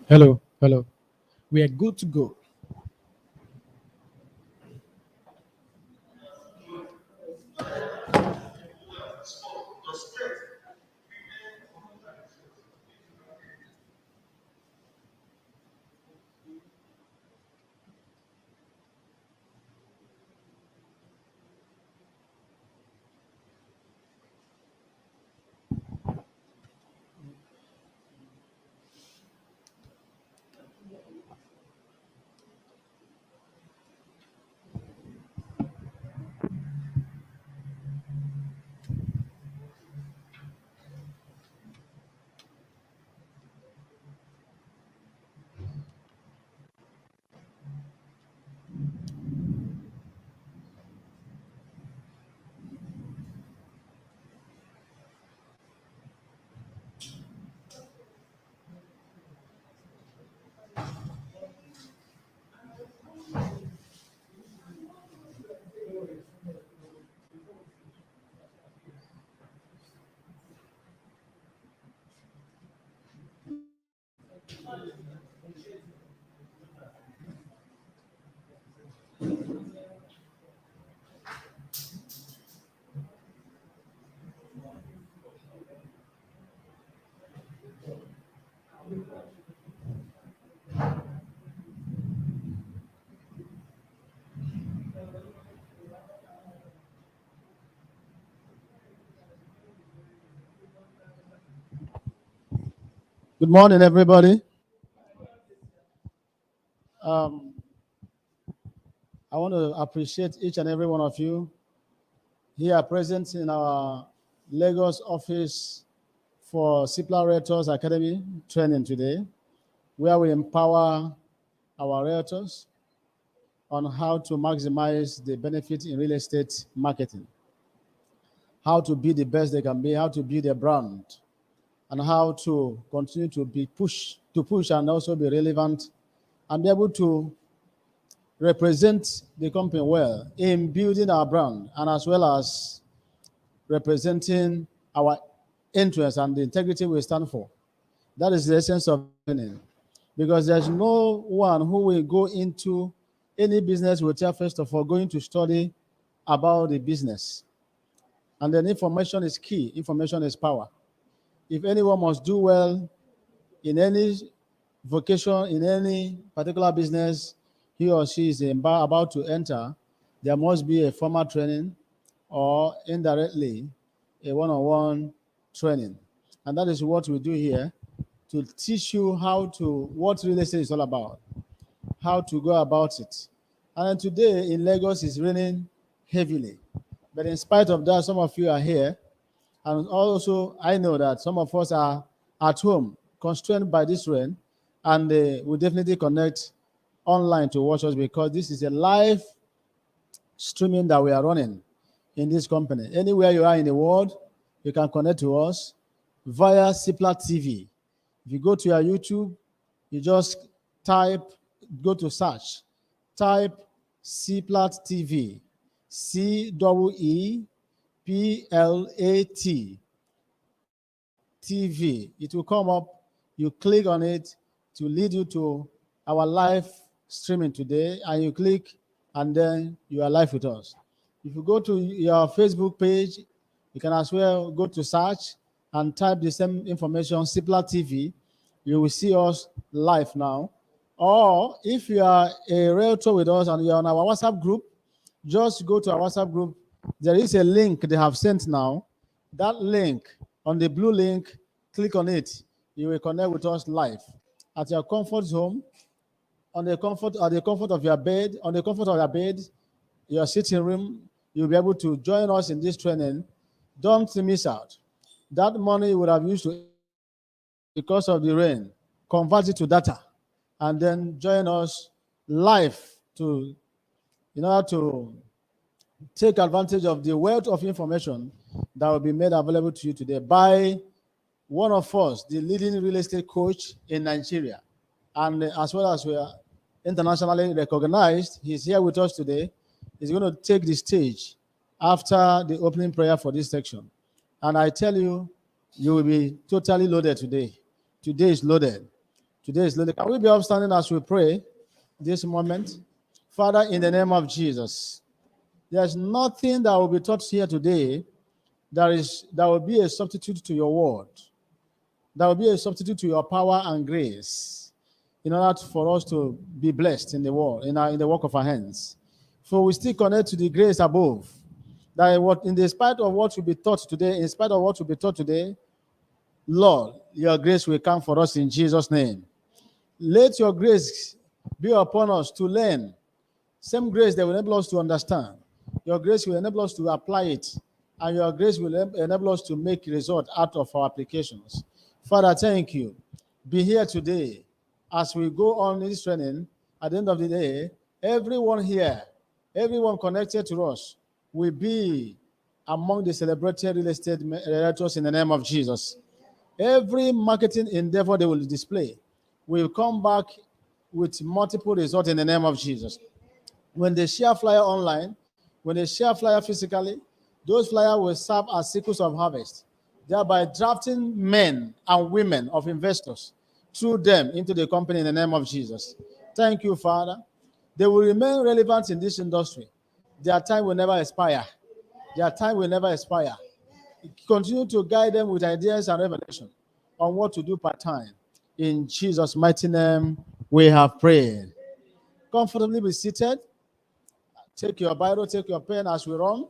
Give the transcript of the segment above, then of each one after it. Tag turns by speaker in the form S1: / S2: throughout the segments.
S1: Hello, hello. We are good to go. Good morning, everybody. Um, I want to appreciate each and every one of you here present in our Lagos office for CIPLA Realtors Academy training today, where we empower our realtors on how to maximize the benefit in real estate marketing, how to be the best they can be, how to build a brand, and how to continue to push and also be relevant and be able to represent the company well in building our brand and as well as representing our interests and the integrity we stand for. That is the essence of training. Because there's no one who will go into any business without first of all going to study about the business. And then information is key. Information is power. If anyone must do well in any vocation, in any particular business he or she is about to enter, there must be a formal training or indirectly a one-on-one training. And that is what we do here to teach you what real estate is all about, how to go about it. And today in Lagos it's raining heavily. But in spite of that, some of you are here. And also, I know that some of us are at home, constrained by this rain, and we definitely connect online to watch us because this is a live streaming that we are running in this company. Anywhere you are in the world, you can connect to us via CIPLA TV. If you go to your YouTube, you just go to search, type CIPLA TV, CEEPLAT TV. It will come up. You click on it to lead you to our live streaming today, and you click, and then you are live with us. If you go to your Facebook page, you can as well go to search and type the same information, CIPLA TV. You will see us live now. Or if you are a realtor with us and you're on our WhatsApp group, just go to our WhatsApp group. There is a link they have sent now. That link, on the blue link, click on it. You will connect with us live at your comfort zone, at the comfort of your bed, your sitting room. You'll be able to join us in this training. Don't miss out. That money you would have used to because of the rain, convert it to data, and then join us live in order to take advantage of the wealth of information that will be made available to you today by one of us, the leading real estate coach in Nigeria. And as well as we are internationally recognized, he's here with us today. He's going to take the stage after the opening prayer for this section. And I tell you, you will be totally loaded today. Today is loaded. Today is loaded. Can we be upstanding as we pray this moment? Father, in the name of Jesus, there's nothing that will be taught here today that will be a substitute to your word. That will be a substitute to your power and grace in order for us to be blessed in the world, in the work of our hands. So we still connect to the grace above. That in spite of what will be taught today, in spite of what will be taught today, Lord, your grace will come for us in Jesus' name. Let your grace be upon us to learn. Same grace that will enable us to understand. Your grace will enable us to apply it. And your grace will enable us to make result out of our applications. Father, thank you. Be here today. As we go on this training, at the end of the day, everyone here, everyone connected to us, will be among the celebrated real estate realtors in the name of Jesus. Every marketing endeavor they will display will come back with multiple results in the name of Jesus. When they share flyer online, when they share flyer physically, those flyers will serve as sickles of harvest, thereby drafting men and women of investors through them into the company in the name of Jesus. Thank you, Father. They will remain relevant in this industry. Their time will never expire. Their time will never expire. Continue to guide them with ideas and revelation on what to do part-time. In Jesus' mighty name, we have prayed. Comfortably be seated. Take your Bible, take your pen as we run,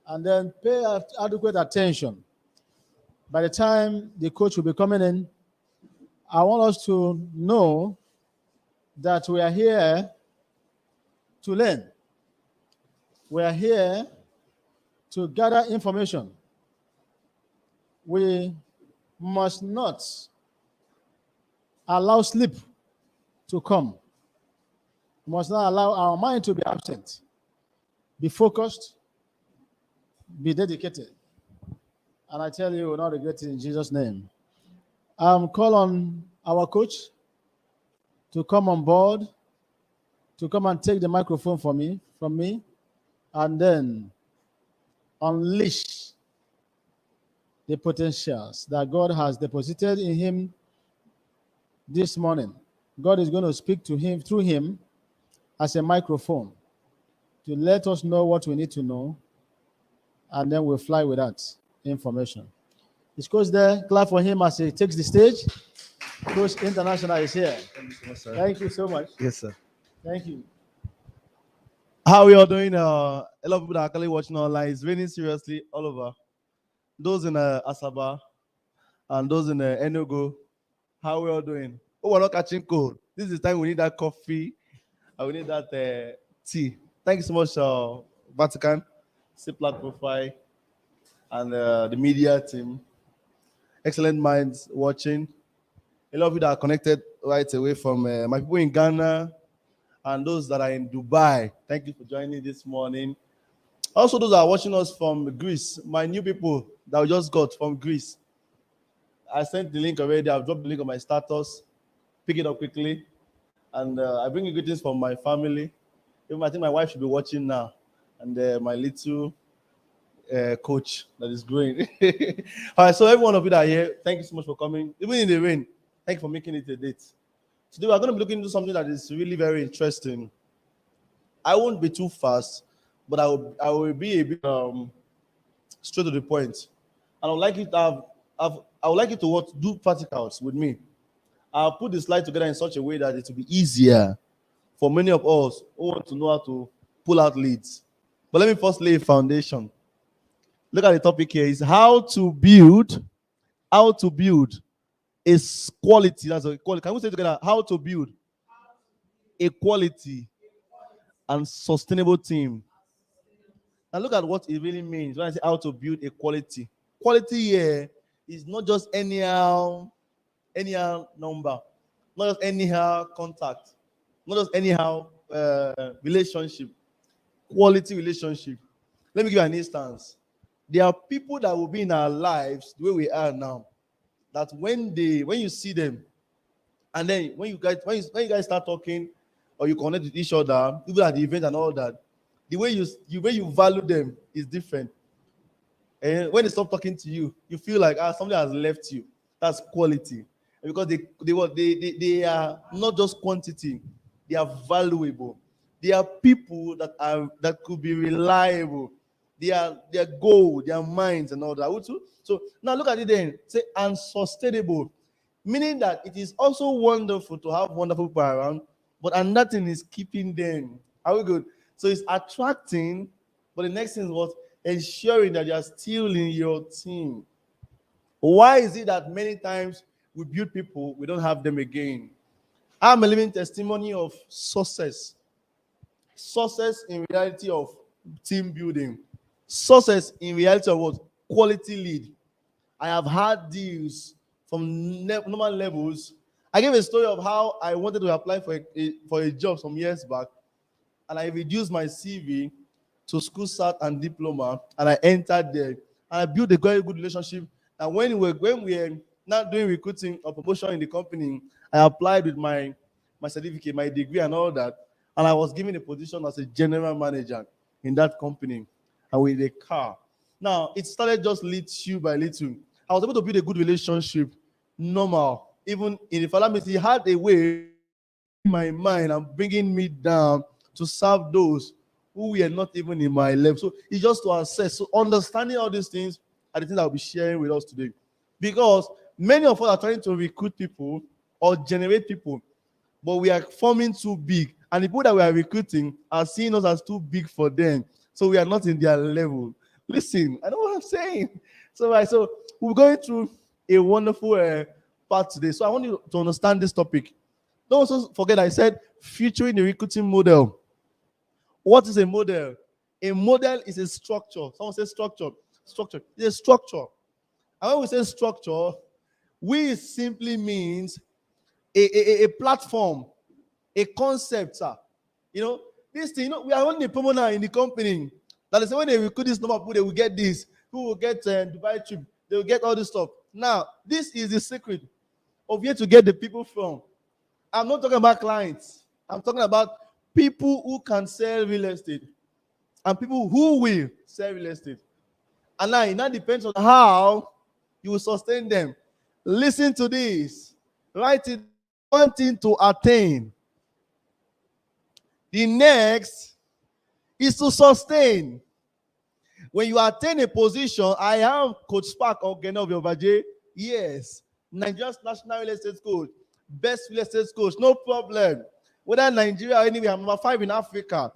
S1: and then pay adequate attention. By the time the coach will be coming in, I want us to know that we are here to learn. We are here to gather information. We must not allow sleep to come. We must not allow our mind to be absent. Be focused, be dedicated. And I tell you, you will not regret it in Jesus' name. Call on our coach to come on board, to come and take the microphone from me, and then unleash the potentials that God has deposited in him this morning. God is going to speak to him through him as a microphone to let us know what we need to know, and then we'll fly with that information. Is Coach there? Clap for him as he takes the stage. Coach International is here.
S2: Thank you so much, sir.
S1: Thank you so much.
S2: Yes, sir.
S1: Thank you.
S2: How we all doing? A lot of people that are actually watching online. It's raining seriously all over. Those in Asaba and those in Enugu, how we all doing? Oh, we're not catching cold. This is the time we need that coffee and we need that tea. Thank you so much, Vatican, Ziplat Profile, and the media team. Excellent minds watching. A lot of you that are connected right away from my people in Ghana and those that are in Dubai. Thank you for joining this morning. Also, those that are watching us from Greece, my new people that we just got from Greece. I sent the link already. I've dropped the link on my status. Pick it up quickly. And I bring you greetings from my family. Even I think my wife should be watching now. And my little coach that is growing. All right, so every one of you that are here, thank you so much for coming. Even in the rain, thank you for making it a date. Today we're going to be looking into something that is really very interesting. I won't be too fast, but I will be a bit straight to the point. And I would like you to do practicals with me. I'll put the slide together in such a way that it will be easier for many of us who want to know how to pull out leads. But let me first lay a foundation. Look at the topic here. Is how to build a quality. That's a quality. Can we say it together? How to build a quality and sustainable team. Now look at what it really means when I say how to build a quality. Quality here is not just anyhow number, not just anyhow contact, not just anyhow relationship. Quality relationship. Let me give you an instance. There are people that will be in our lives the way we are now. That when you see them, and then when you guys start talking or you connect with each other, even at the event and all that, the way you value them is different. And when they stop talking to you, you feel like something has left you. That's quality. Because they are not just quantity, they are valuable. They are people that could be reliable. They are gold, their minds and all that. So now look at it then. Say and sustainable. Meaning that it is also wonderful to have wonderful people around, but another thing is keeping them. Are we good? So it's attracting, but the next thing is what? Ensuring that you are still in your team. Why is it that many times we build people, we don't have them again? I'm a living testimony of success. Success in reality of team building. Success in reality of what? Quality lead. I have had deals from normal levels. I gave a story of how I wanted to apply for a job some years back, and I reduced my CV to school cert and diploma, and I entered there. And I built a very good relationship. And when we were not doing recruiting or promotion in the company, I applied with my certificate, my degree, and all that. And I was given a position as a general manager in that company, and with a car. Now, it started just little by little. I was able to build a good relationship, normal. Even in the father, he had a way in my mind and bringing me down to serve those who were not even in my level. So it's just to assess. So understanding all these things are the things I'll be sharing with us today. Because many of us are trying to recruit people or generate people, but we are forming too big. And the people that we are recruiting are seeing us as too big for them. So we are not in their level. Listen, I know what I'm saying. So we're going through a wonderful part today. So I want you to understand this topic. Don't also forget I said featuring the recruiting model. What is a model? A model is a structure. Someone says structure. Structure. It's a structure. And when we say structure, we simply means a platform, a concept, sir. This thing, we are only a promo now in the company. That is when they recruit this number of people, they will get this. Who will get Dubai trip? They will get all this stuff. Now, this is the secret of where to get the people from. I'm not talking about clients. I'm talking about people who can sell real estate and people who will sell real estate. And now it now depends on how you will sustain them. Listen to this. Write it. One thing to attain. The next is to sustain. When you attain a position, I am Coach Spark or Geno of Yobaje. Yes. Nigeria's national real estate coach. Best real estate coach. No problem. Whether Nigeria or anywhere, I'm number 5 in Africa.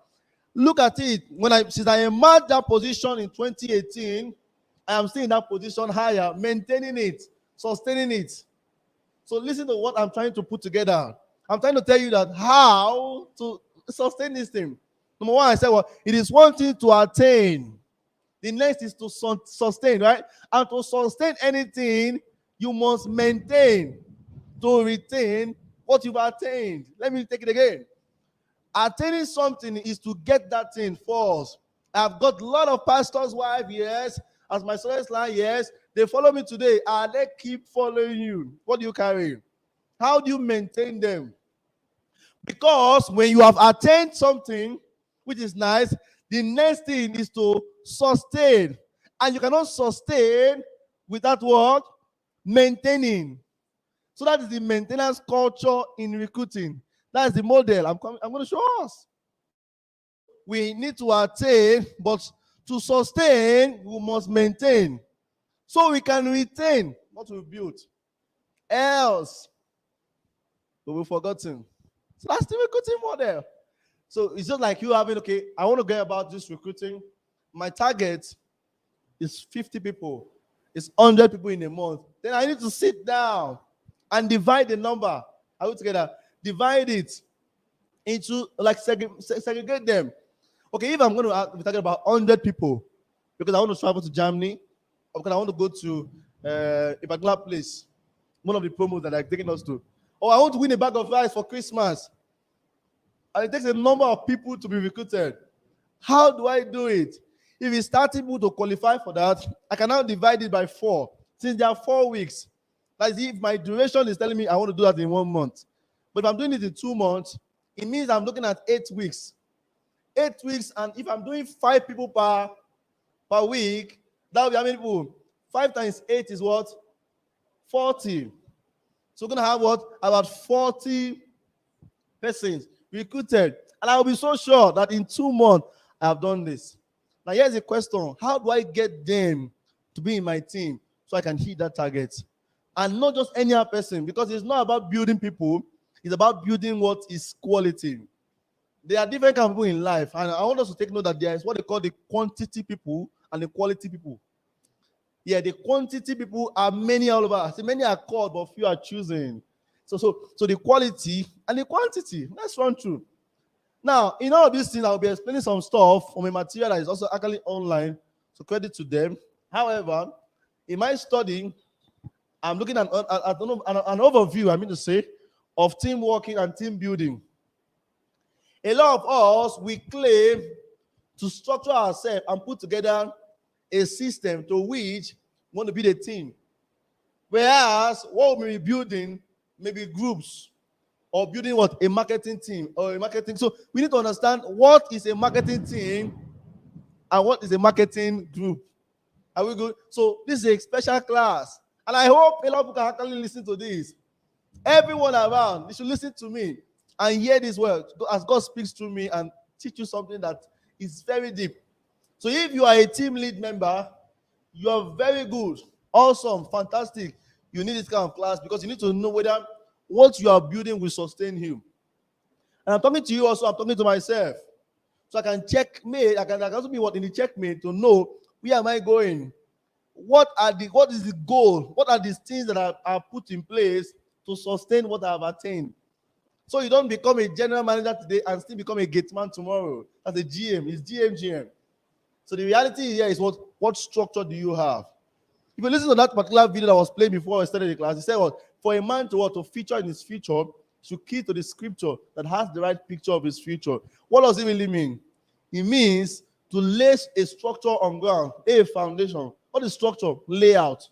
S2: Look at it. Since I emerged that position in 2018, I am still in that position higher, maintaining it, sustaining it. So listen to what I'm trying to put together. I'm trying to tell you that how to sustain this thing. Number one, I said, well, it is one thing to attain. The next is to sustain, right? And to sustain anything, you must maintain to retain what you've attained. Let me take it again. Attaining something is to get that thing first. I've got a lot of pastors' wives, yes. As my son's line, yes. They follow me today, and they keep following you. What do you carry? How do you maintain them? Because when you have attained something, which is nice, the next thing is to sustain. And you cannot sustain without what? Maintaining. So that is the maintenance culture in recruiting. That is the model I'm going to show us. So we need to attain, but to sustain, we must maintain. So we can retain what we built. Else, we will forgotten. So that's the recruiting model. So it's just like you having, okay, I want to get about this recruiting. My target is 50 people. It's 100 people in a month. Then I need to sit down and divide the number. Are we together? Divide it into, like, segregate them. Okay, if I'm going to be talking about 100 people, because I want to travel to Germany, or because I want to go to a particular place, one of the promos that are taking us to, or I want to win a bag of rice for Christmas, and it takes a number of people to be recruited. How do I do it? If it's 30 people to qualify for that, I can now divide it by 4. Since there are 4 weeks, like if my duration is telling me I want to do that in 1 month, but if I'm doing it in 2 months, it means I'm looking at 8 weeks. 8 weeks, and if I'm doing 5 people per week, that will be how many people? 5 times 8 is what? 40. So we're going to have what? About 40 persons recruited. And I will be so sure that in 2 months, I have done this. Now, here's a question. How do I get them to be in my team so I can hit that target? And not just any other person, because it's not about building people. It's about building what is quality. There are different kinds of people in life. And I want us to take note that there is what they call the quantity people and the quality people. Yeah, the quantity people are many all over. So many are called, but few are choosing. So the quality and the quantity. Let's run through. Now, in all of these things, I'll be explaining some stuff from a material that is also actually online. So credit to them. However, in my study, I'm looking at an overview, I mean to say, of team working and team building. A lot of us, we claim to structure ourselves and put together a system to which we want to build a team. Whereas what we may be building may be groups or building what? A marketing team or a marketing. So we need to understand what is a marketing team and what is a marketing group. Are we good? So this is a special class. And I hope a lot of people can actually listen to this. Everyone around, they should listen to me and hear this word as God speaks through me and teach you something that is very deep. So if you are a team lead member, you are very good, awesome, fantastic. You need this kind of class because you need to know whether what you are building will sustain you. And I'm talking to you also, I'm talking to myself. So I can checkmate, I can also be what in the checkmate to know where am I going? What is the goal? What are these things that are put in place to sustain what I have attained? So you don't become a general manager today and still become a gate man tomorrow. As a GM, it's GM. So the reality here is what structure do you have? If you listen to that particular video that was played before I started the class, he said for a man to feature in his future, he should key to the scripture that has the right picture of his future. What does it really mean? It means to lay a structure on ground, a foundation. What is structure? Layout.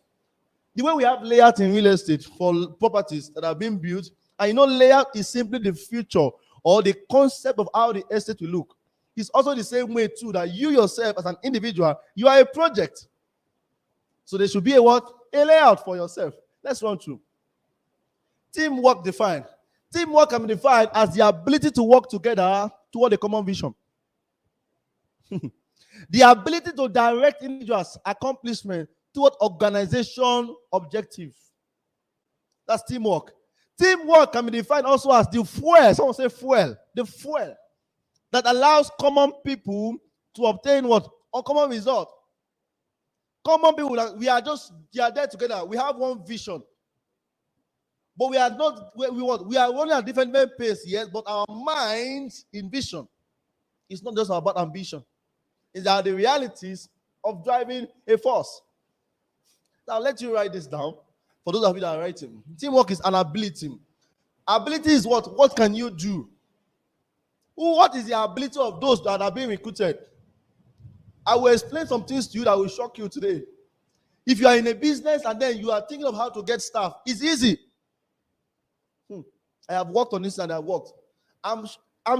S2: The way we have layout in real estate for properties that are being built, and layout is simply the future or the concept of how the estate will look. It's also the same way too that you yourself as an individual, you are a project. So there should be a what? A layout for yourself. Let's run through. Teamwork defined. Teamwork can be defined as the ability to work together toward a common vision. The ability to direct individuals' accomplishment toward organization objective. That's teamwork. Teamwork can be defined also as the fuel. Someone say fuel. The fuel that allows common people to obtain what? A common result. Common people, we are there together. We have one vision. But we are not, we are running at different pace, yes, but our minds in vision. It's not just about ambition. It's the realities of driving a force. Now, I'll let you write this down for those of you that are writing. Teamwork is an ability. Ability is what? What can you do? What is the ability of those that are being recruited? I will explain some things to you that will shock you today. If you are in a business and then you are thinking of how to get staff, it's easy. I have worked on this and I have worked. I'm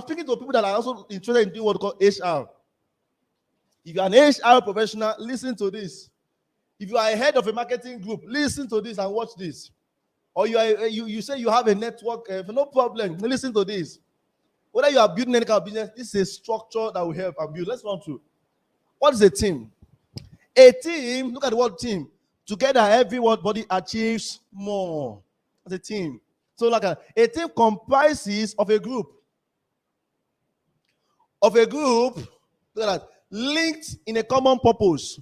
S2: speaking to people that are also interested in doing what we call HR. If you are an HR professional, listen to this. If you are a head of a marketing group, listen to this and watch this. Or you say you have a network, no problem, listen to this. Whether you are building any kind of business, this is a structure that will help and build. Let's run through. What is a team? A team, look at the word team. Together, everybody achieves more. As a team. So like a team comprises of a group. Look at that, linked in a common purpose.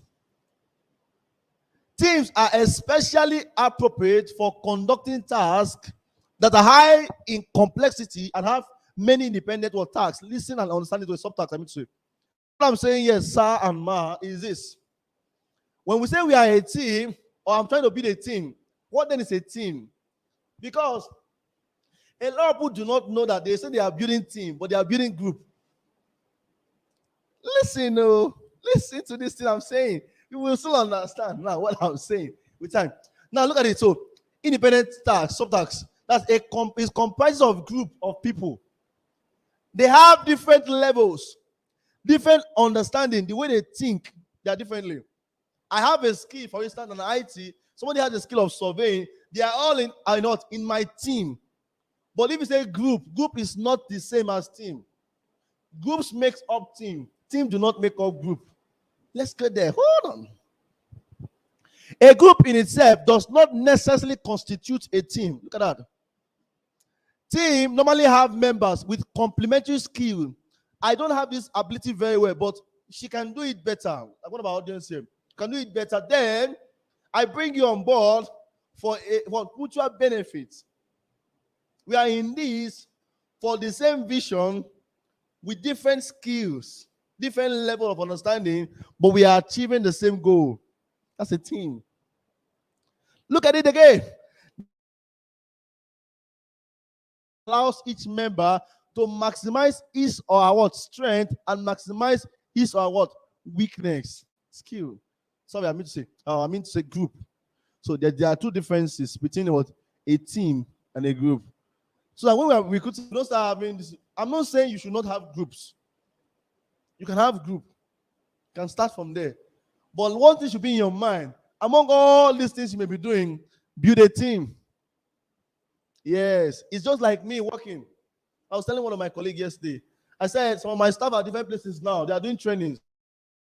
S2: Teams are especially appropriate for conducting tasks that are high in complexity and have many independent tasks. Listen and understand it with subtasks. I mean to say. What I'm saying here, sir and ma, is this. When we say we are a team, or I'm trying to build a team, what then is a team? Because a lot of people do not know that they say they are building team, but they are building group. Listen to this thing I'm saying. You will still understand now what I'm saying with time. Now look at it. So independent tasks, subtasks, is comprised of group of people. They have different levels. different understanding, the way they think, they are differently. I have a skill, for instance, in IT. Somebody has a skill of surveying. They are all are not in my team. But if you say group is not the same as team. Groups makes up team. Team do not make up group. Let's get there. Hold on. A group in itself does not necessarily constitute a team. Look at that. Team normally have members with complementary skill. I don't have this ability very well, but she can do it better. Like what about audience here? Can do it better. Then I bring you on board for mutual benefits. We are in this for the same vision with different skills, different level of understanding, but we are achieving the same goal. That's a team. Look at it again. Allows each member to maximize his or her what strength and maximize his or her what weakness. Skill. Sorry, I mean to say group. So there are two differences between what a team and a group. So that when we are recruiting, don't start having this. I'm not saying you should not have groups. You can have group. You can start from there. But one thing should be in your mind. Among all these things you may be doing, build a team. Yes. It's just like me working. I was telling one of my colleagues yesterday. I said some of my staff are different places now. They are doing trainings,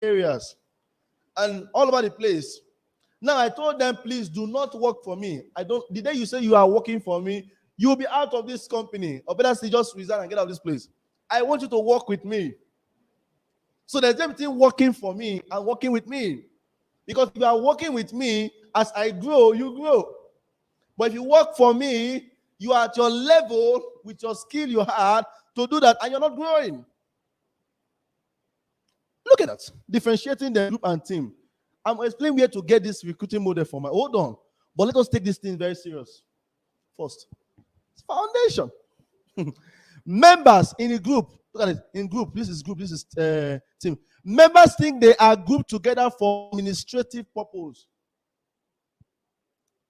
S2: areas, and all over the place. Now I told them, please do not work for me. The day you say you are working for me, you will be out of this company. Or better say, just resign and get out of this place. I want you to work with me. So there's everything working for me and working with me. Because if you are working with me, as I grow, you grow. But if you work for me, you are at your level with your skill you had to do that, and you're not growing. Look at that. Differentiating the group and team. I'm explaining where to get this recruiting model for my. Hold on. But let us take this thing very serious. First, it's foundation. Members in a group. Look at it. In group. This is group. This is team. Members think they are grouped together for administrative purpose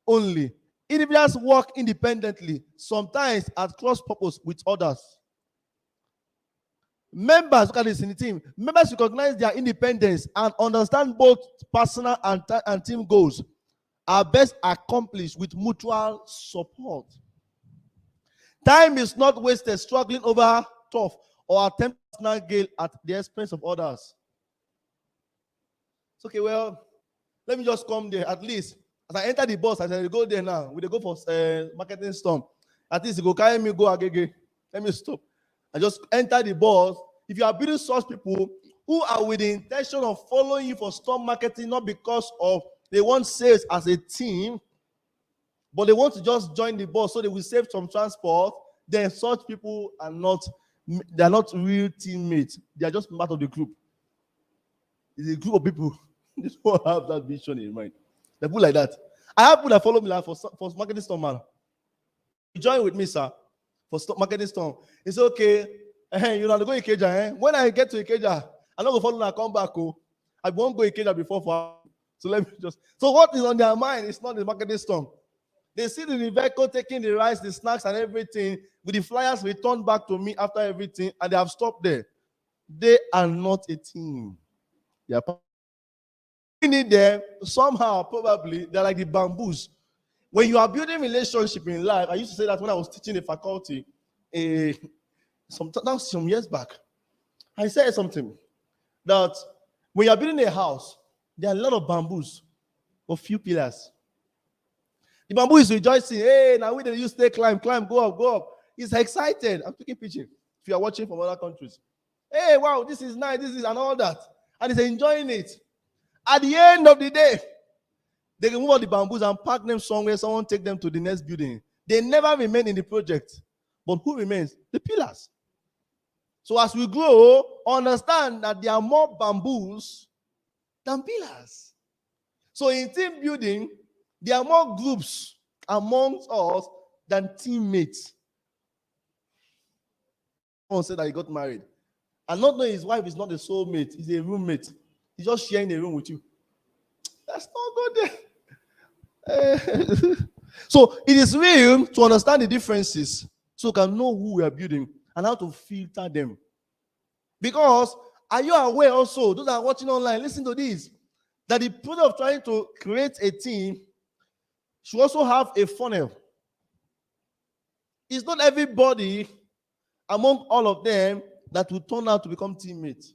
S2: only. Individuals work independently, sometimes at cross purpose with others. Members, look at this in the team. Members recognize their independence and understand both personal and team goals are best accomplished with mutual support. Time is not wasted struggling over tough or attempt personal gain at the expense of others. It's okay, well, let me just come there at least. As I enter the bus, I said, go there now. We go for marketing storm. At least you go carry me, go agege. Let me stop. I just enter the bus. If you are building such people who are with the intention of following you for storm marketing, not because of they want sales as a team, but they want to just join the bus so they will save some transport, then such people are not real teammates. They are just part of the group. It's a group of people. They don't have that vision in mind. They put like that. I have people that follow me like for marketing storm, man. You join with me, sir, for marketing storm. It's okay. You know, I go Ikeja. When I get to Ikeja, I'm not going to follow and come back. Oh. I won't go Ikeja before. So let me just. So what is on their mind? It's not the marketing storm. They see the vehicle taking the rice, the snacks, and everything. With the flyers returned back to me after everything, and they have stopped there. They are not a team. They are. We need them somehow, probably, they're like the bamboos. When you are building relationship in life, I used to say that when I was teaching the faculty, some years back, I said something that when you are building a house, there are a lot of bamboos, or few pillars. The bamboo is rejoicing. Hey, now we did you stay climb, go up. He's excited. I'm speaking pidgin. If you are watching from other countries, hey, wow, this is nice, this is and all that, and he's enjoying it. At the end of the day, they remove all the bamboos and pack them somewhere. Someone take them to the next building. They never remain in the project. But who remains? The pillars. So as we grow, understand that there are more bamboos than pillars. So in team building, there are more groups amongst us than teammates. Someone said that he got married. And not knowing his wife is not a soulmate, he's a roommate. He's just sharing a room with you. That's not good there. So it is real to understand the differences so we can know who we are building and how to filter them. Because Are you aware also, those that are watching online, listen to this, that the process of trying to create a team should also have a funnel. It's not everybody among all of them that will turn out to become teammates.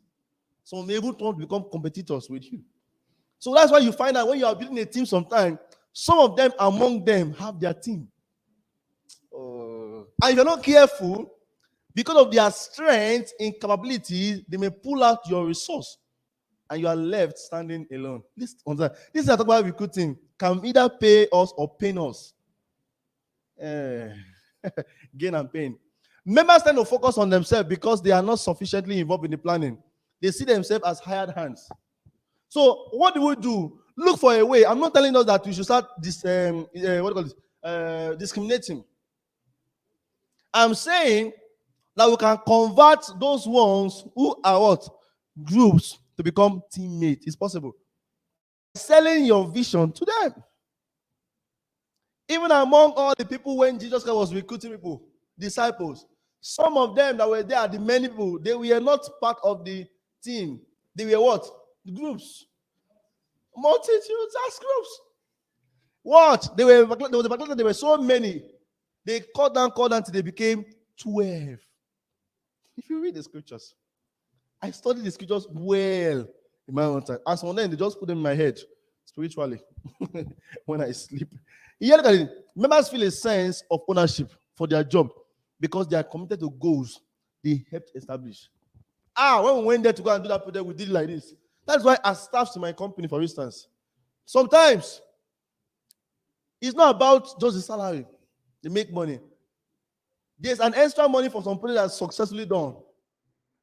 S2: Some may even turn out to become competitors with you. So that's why you find out when you are building a team sometimes, some of them among them have their team. And if you're not careful, because of their strength in capabilities, they may pull out your resource and you are left standing alone. This is I talk about recruiting. Can either pay us or pain us. Gain and pain. Members tend to focus on themselves because they are not sufficiently involved in the planning. They see themselves as hired hands. So what do we do? Look for a way. I'm not telling us that we should start discriminating. I'm saying that we can convert those ones who are what? Groups to become teammates. It's possible. Selling your vision to them. Even among all the people when Jesus Christ was recruiting people, disciples, some of them that were there, the many people, they were not part of the team. They were what? The groups. Multitudes as groups. What? There was a particular, there were so many. They called down until they became 12. If you read the scriptures, I studied the scriptures well in my own time. And some of them, they just put them in my head spiritually when I sleep. Here, look at it. Members feel a sense of ownership for their job because they are committed to goals they helped establish. When we went there to go and do that project, we did it like this. That's why as staffs in my company, for instance, sometimes it's not about just the salary. They make money. There's an extra money for some people that's successfully done.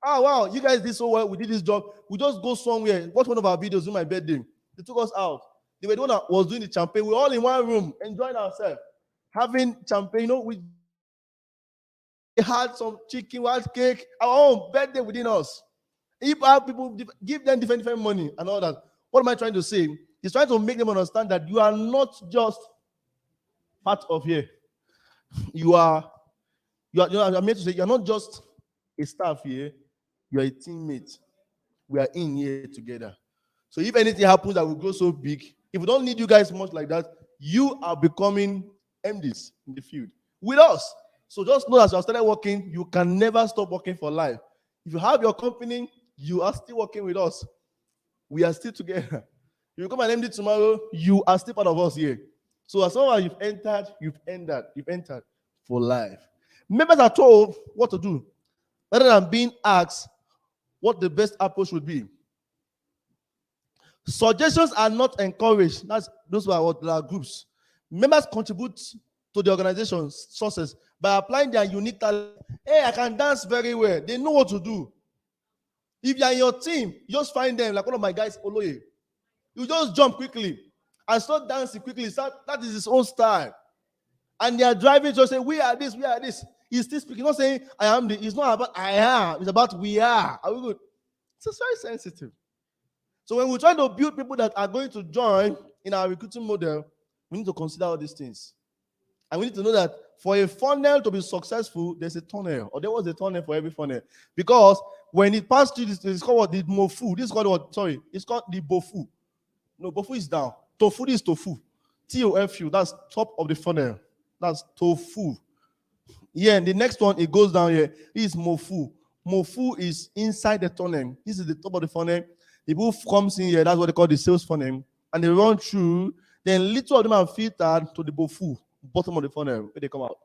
S2: Wow, you guys did so well. We did this job. We just go somewhere. Watch one of our videos on my birthday. They took us out. They were the one that was doing the champagne. We were all in one room, enjoying ourselves, having champagne. We had some chicken, wild cake, our own birthday within us. If our people give them different money and all that, what am I trying to say? He's trying to make them understand that you are not just part of here. I'm here to say you're not just a staff here, you're a teammate. We are in here together. So if anything happens that will grow so big, if we don't need you guys much like that, you are becoming MDs in the field with us. So just know that as you have started working, you can never stop working for life. If you have your company, you are still working with us. We are still together. If you become an MD tomorrow, you are still part of us here. So as long as you've entered for life. Members are told what to do rather than being asked what the best approach would be. Suggestions are not encouraged. Those are what there are groups. Members contribute to the organization's sources by applying their unique talent. Hey, I can dance very well. They know what to do. If you're in your team, you just find them like one of my guys, Oloye. You just jump quickly and start dancing quickly. That is his own style. And they are driving to say, we are this, we are this. He's still speaking, not saying I am the. It's not about I am. It's about we are. Are we good? It's very sensitive. So when we're trying to build people that are going to join in our recruiting model, we need to consider all these things. And we need to know that for a funnel to be successful, there's a tunnel, or there was a tunnel for every funnel. Because when it passed through this, it's called what? The mofu. This is called what? Sorry, it's called the bofu. No, bofu is down. Tofu is tofu. T-O-F-U, that's top of the funnel. That's tofu. Yeah, and the next one, it goes down here. Is mofu. Mofu is inside the tunnel. This is the top of the funnel. The people comes in here, that's what they call the sales funnel. And they run through, then little of them are filtered to the bofu, bottom of the funnel, where they come out.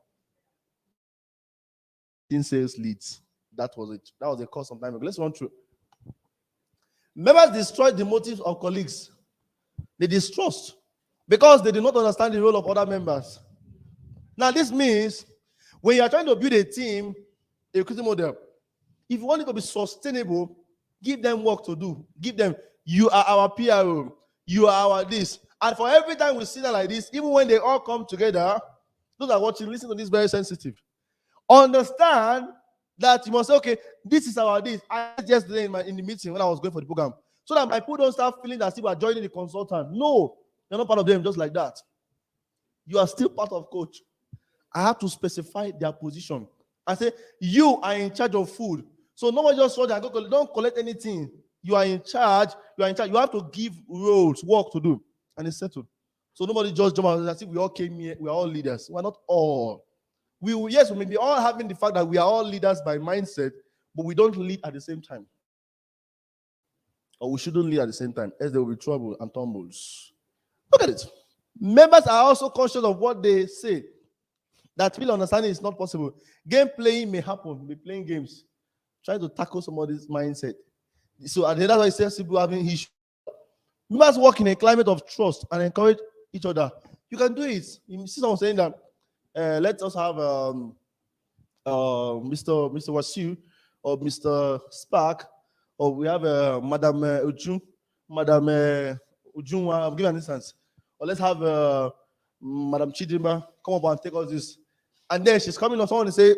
S2: In sales leads. That was it. That was a course some time ago. Let's run through. Members destroy the motives of colleagues. They distrust because they do not understand the role of other members. Now, this means when you are trying to build a team, a recruiting model, if you want it to be sustainable, give them work to do. Give them, you are our PRO, you are our this. And for every time we see that like this, even when they all come together, those that are watching, listen to this, very sensitive. Understand that you must say, okay, this is our this. I said yesterday in the meeting when I was going for the program, so that my people don't start feeling that you are joining the consultant. No, you're not part of them just like that. You are still part of coach. I have to specify their position. I say, you are in charge of food. So nobody just saw that. Don't collect anything. You are in charge. You are in charge. You have to give roles, work to do, and it's settled. So nobody just jump out. As if we all came here. We are all leaders. We are not all. Yes, we may be all having the fact that we are all leaders by mindset, but we don't lead at the same time. Or we shouldn't lead at the same time, else there will be trouble and tumbles. Look at it. Members are also conscious of what they say. That real understanding is not possible. Game playing may happen. Be playing games, trying to tackle somebody's mindset. So at the end of the day, it says people having issues. You must work in a climate of trust and encourage each other. You can do it. You see someone saying that, let us have Mr. Wasu or Mr. Spark, or we have Madam Ujun, Madam Ujunwa. I'll give you an instance. Or let's have Madam Chidima come up and take all this. And then she's coming on someone and say,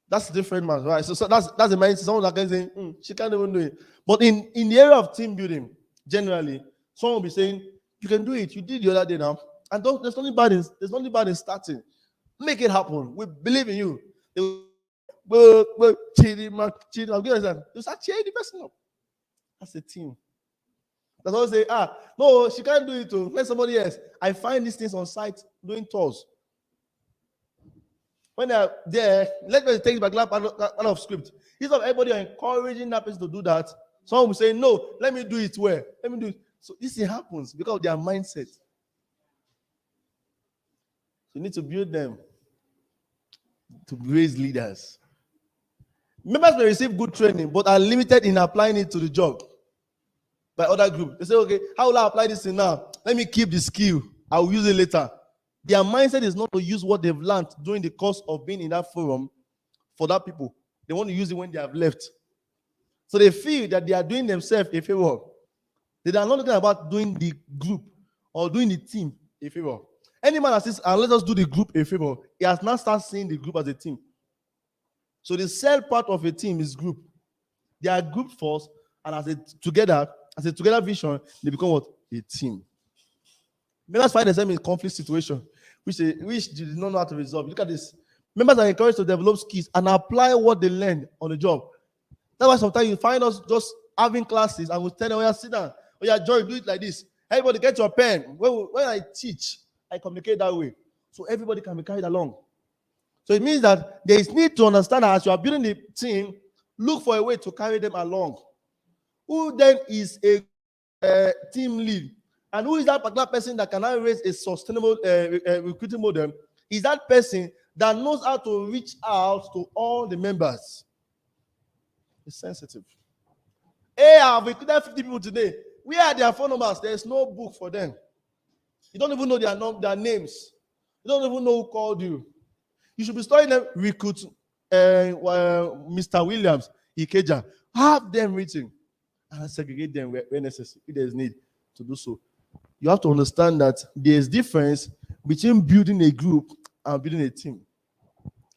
S2: that's different, man, right? So that's the mindset. Someone that can say, she can't even do it. But in the area of team building, generally, someone will be saying, you can do it. You did the other day now. And there's nothing bad in starting. Make it happen. We believe in you. You start cheering the person up. That's a team. That's all say, no, she can't do it too. Let somebody else. I find these things on site doing tours. When they're there, let me take back that part of script. Instead of everybody encouraging that person to do that, someone will say, no, let me do it where? Let me do it. So this thing happens because of their mindset. You need to build them to raise leaders. Members may receive good training, but are limited in applying it to the job by other groups. They say, okay, how will I apply this thing now? Let me keep the skill. I will use it later. Their mindset is not to use what they've learned during the course of being in that forum for that people. They want to use it when they have left. So they feel that they are doing themselves a favor. They are not looking about doing the group or doing the team a favor. Any man that says, let us do the group a favor, he has now started seeing the group as a team. So the cell part of a team is group. They are group first, and as a together vision, they become what? A team. Members find themselves in a conflict situation, which they did not know how to resolve. Look at this. Members are encouraged to develop skills and apply what they learned on the job. That's why sometimes you find us just having classes and we'll tell them, oh yeah, sit down. Oh yeah, Joy, do it like this. Everybody get your pen. When I teach, I communicate that way. So everybody can be carried along. So it means that there is need to understand that as you are building the team, look for a way to carry them along. Who then is a team lead? And who is that particular person that can now raise a sustainable recruiting model? Is that person that knows how to reach out to all the members. It's sensitive. Hey, I've recruited 50 people today. Where are their phone numbers? There's no book for them. You don't even know their names. You don't even know who called you. You should be studying them. Recruit Mr. Williams, Ikeja. Have them written and segregate them where necessary, if there's need to do so. You have to understand that there's difference between building a group and building a team.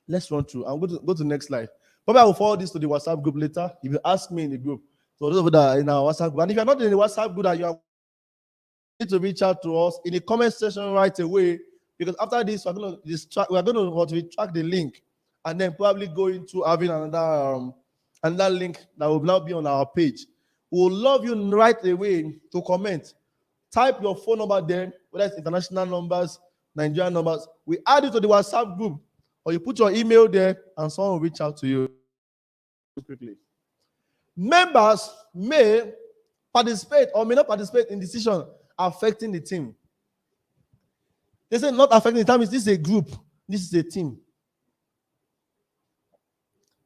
S2: Let's run through. I'm going to go to the next slide. Probably I will forward this to the WhatsApp group later. If you ask me in the group. So those of you that are in our WhatsApp group. And if you're not in the WhatsApp group, you need to reach out to us in the comment section right away. Because after this, we're going to track the link and then probably go into having another link that will now be on our page. We will love you right away to comment. Type your phone number there, whether it's international numbers, Nigerian numbers. We add it to the WhatsApp group, or you put your email there, and someone will reach out to you quickly. Members may participate or may not participate in decisions affecting the team. They say not affecting the team. This is a group. This is a team.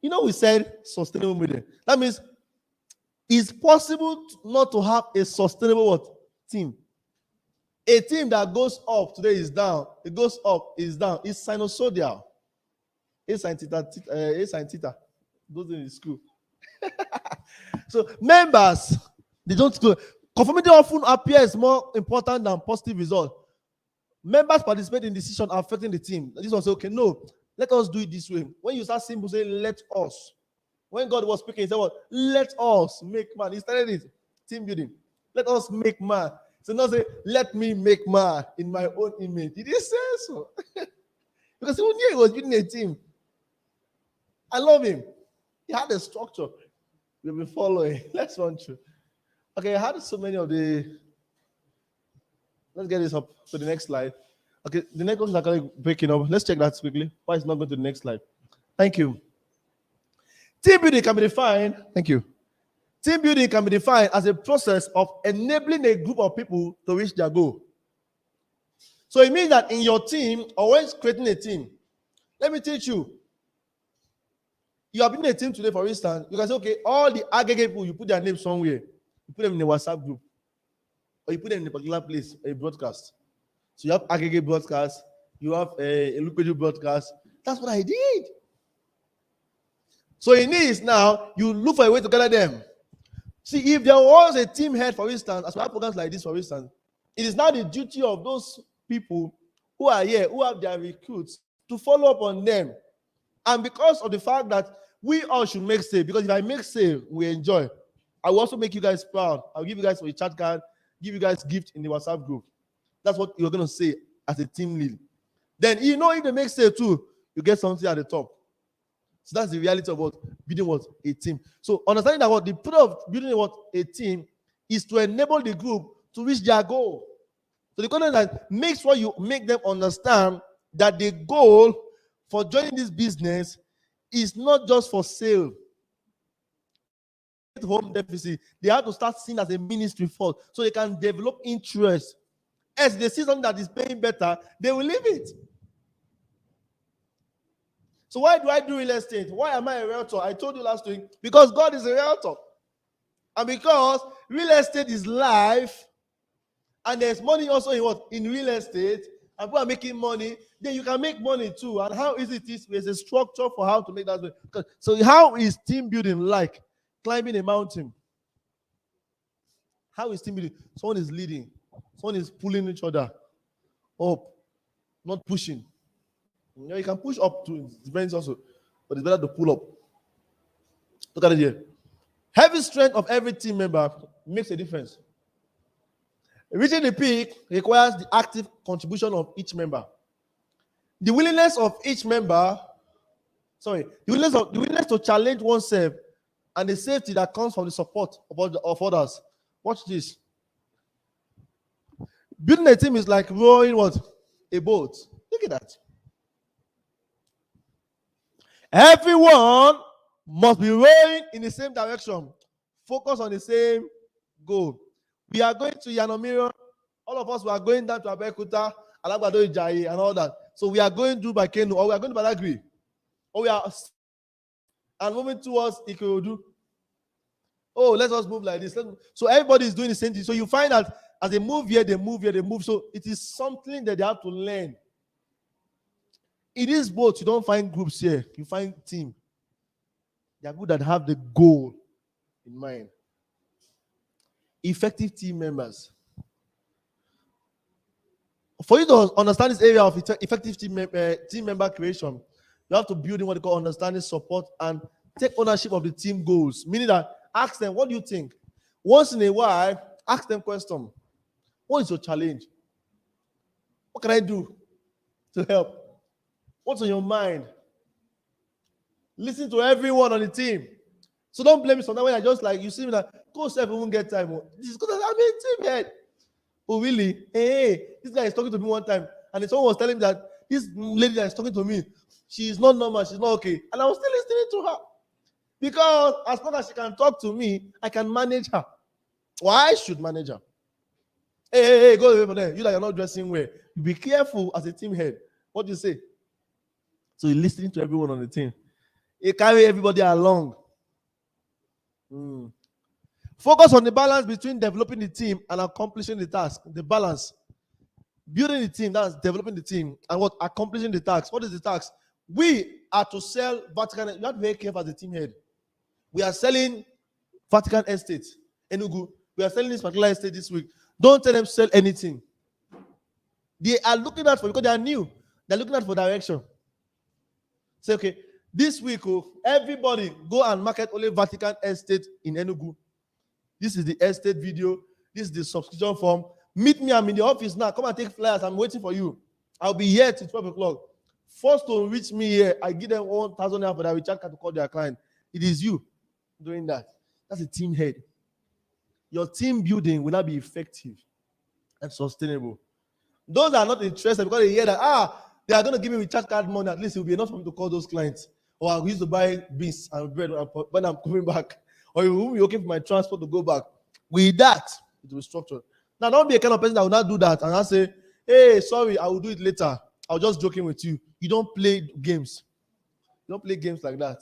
S2: You know, we said sustainable model. That means it's possible not to have a sustainable team. A team that goes up today is down. It goes up is down. It's sinusoidal. It's theta. Those in the school. So members, they don't go. Conformity often appears more important than positive result. Members participate in decisions affecting the team. This one say, okay, no, let us do it this way. When you start simple, say, let us. When God was speaking, he said, what? Let us make man. He started it. Team building. Let us make man. So now say, let me make man in my own image. Did he say so? Because he knew he was building a team. I love him. He had a structure. We'll be following. Let's run through. Okay, I had so many of the. Let's get this up to the next slide. Okay, the next one is actually breaking up. Let's check that quickly. Why it's not going to the next slide? Thank you. Team building can be defined. Thank you. Team building can be defined as a process of enabling a group of people to reach their goal. So it means that in your team, or when creating a team, let me teach you. You are building a team today, for instance, you can say, okay, all the aggregate people, you put their names somewhere. You put them in a WhatsApp group. Or you put them in a particular place, a broadcast. So you have aggregate broadcast, you have a lucrative broadcast. That's what I did. So it is now, you look for a way to gather them. See, if there was a team head, for instance, as we have programs like this, for instance, it is now the duty of those people who are here, who have their recruits, to follow up on them. And because of the fact that we all should make sale, because if I make sale, we enjoy. I will also make you guys proud. I'll give you guys a chat card, give you guys gift in the WhatsApp group. That's what you're going to say as a team lead. Then, you know, if they make sale too, you get something at the top. So that's the reality of what building what a team. So understanding that what the point of building what a team is to enable the group to reach their goal. So the content that make sure you make them understand that the goal for joining this business is not just for sale. Home deficit, they have to start seeing as a ministry first, so they can develop interest. As they see something that is paying better, they will leave it. So why do I do real estate? Why am I a realtor? I told you last week, because God is a realtor. And because real estate is life, and there's money also in what? In real estate, and people are making money, then you can make money too. And how easy it is, there's a structure for how to make that money. So how is team building like? Climbing a mountain. How is team building? Someone is leading. Someone is pulling each other up, not pushing. You know, you can push up too. It depends also, but it's better to pull up. Look at it here. Heavy strength of every team member makes a difference. Reaching the peak requires the active contribution of each member. The willingness of each member, the willingness to challenge oneself, and the safety that comes from the support of others. Watch this. Building a team is like rowing what? A boat. Look at that. Everyone must be rowing in the same direction. Focus on the same goal. We are going to Yanomiro. All of us, we are going down to Abeokuta, Alagbado Ijayi, and all that. So we are going to by Kenu, or we are going to Badagry, or we are and moving towards Ikorodu. Oh, let us move like this. So everybody is doing the same thing. So you find that as they move here, they move here, they move. So it is something that they have to learn. It is both. You don't find groups here. You find team. They are good that have the goal in mind. Effective team members. For you to understand this area of effective team member creation, you have to build in what they call understanding, support, and take ownership of the team goals. Meaning that ask them, what do you think? Once in a while, ask them question. What is your challenge? What can I do to help? What's on your mind? Listen to everyone on the team. So don't blame me sometimes when I just like, you see me like, coach self won't get time. This is because I'm a team head. Oh, really? Hey, this guy is talking to me one time, and someone was telling me that this lady that is talking to me, she is not normal, she's not okay. And I was still listening to her. Because as long as she can talk to me, I can manage her. Or I should manage her. Hey, go away from there. You that you're not dressing well. Be careful as a team head. What do you say? So you're listening to everyone on the team. You carry everybody along. Focus on the balance between developing the team and accomplishing the task. The balance. Building the team, that's developing the team, and what? Accomplishing the task. What is the task? We are to sell Vatican. You have to be very careful as a team head. We are selling Vatican Estate, Enugu. We are selling this particular estate this week. Don't tell them to sell anything. They are looking out for, because they are new, they're looking out for direction. Say, okay, this week, everybody go and market only Vatican Estate in Enugu. This is the estate video. This is the subscription form. Meet me. I'm in the office now. Come and take flyers. I'm waiting for you. I'll be here till 12 o'clock. First to reach me here, I give them 1,000 naira for that recharge card to call their client. It is you doing that. That's a team head. Your team building will not be effective and sustainable. Those are not interested because they hear that, they are going to give me recharge card money. At least it will be enough for me to call those clients. Or I used to buy beans and bread when I'm coming back. Or it will be okay for my transport to go back. With that, it will be structured. Now, don't be a kind of person that will not do that and I say, hey, sorry, I will do it later. I was just joking with you. You don't play games. You don't play games like that.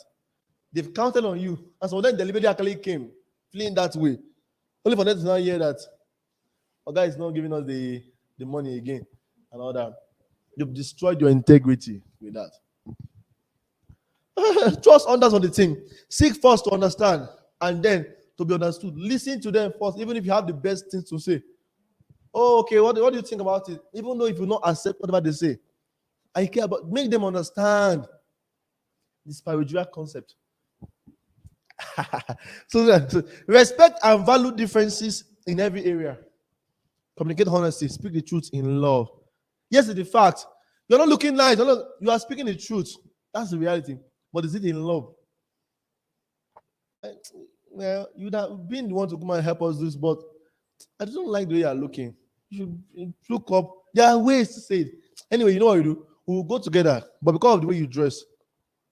S2: They've counted on you. And so then deliberately actually came, playing that way. Only for them to not hear that. Our guy is not giving us the money again and all that. You've destroyed your integrity with that. Trust others on the team. Seek first to understand and then to be understood. Listen to them first, even if you have the best things to say. Oh, okay, what do you think about it? Even though if you not accept whatever they say, I care about, make them understand this spiritual concept. So respect and value differences in every area. Communicate honesty, speak the truth in love. Yes, it's the fact. You're not looking nice. You are speaking the truth. That's the reality. But is it in love? Well, you'd have been the one to come and help us do this, but I don't like the way you're looking. You should look up. There are ways to say it. Anyway, you know what you do? We'll go together, but because of the way you dress,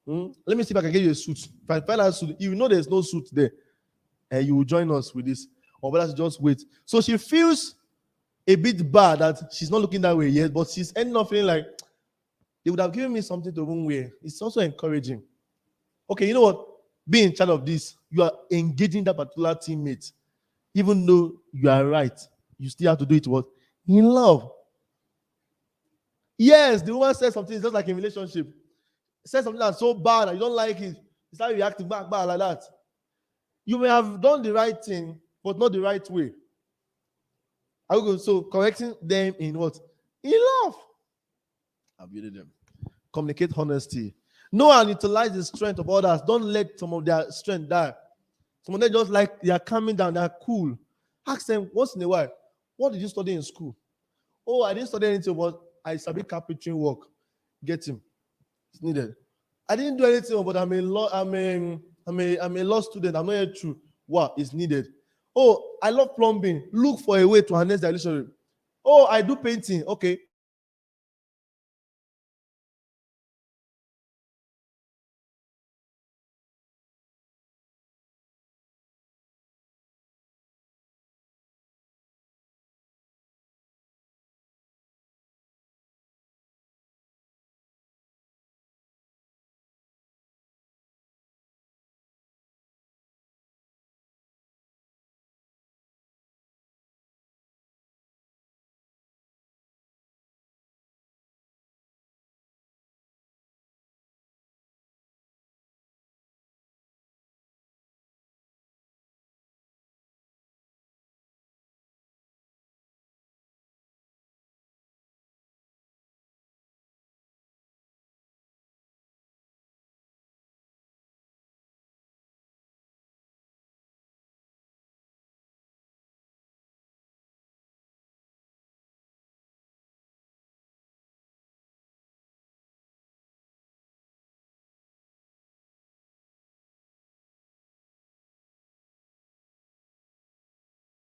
S2: let me see if I can get you a suit. If I find a suit, you know there's no suit there, and you will join us with this. Or better just wait. So she feels a bit bad that she's not looking that way yet, but she's ending up feeling like they would have given me something to wear. It's also encouraging. Okay, you know what? Be in charge of this. You are engaging that particular teammate. Even though you are right, you still have to do it what? In love. Yes, the woman said something, it's just like a relationship. Said something that's so bad and you don't like it. You start reacting back like that. You may have done the right thing, but not the right way. So correcting them in what? In love. I've muted them. Communicate honesty. Know and utilize the strength of others. Don't let some of their strength die. Some of them just like they are calming down, they are cool. Ask them once in a while, what did you study in school? Oh, I didn't study anything, but I studied carpentry work. Get him. It's needed. I didn't do anything, but I'm a law student. I'm not yet true. What is needed? Oh, I love plumbing. Look for a way to harness the relationship. Oh, I do painting. Okay.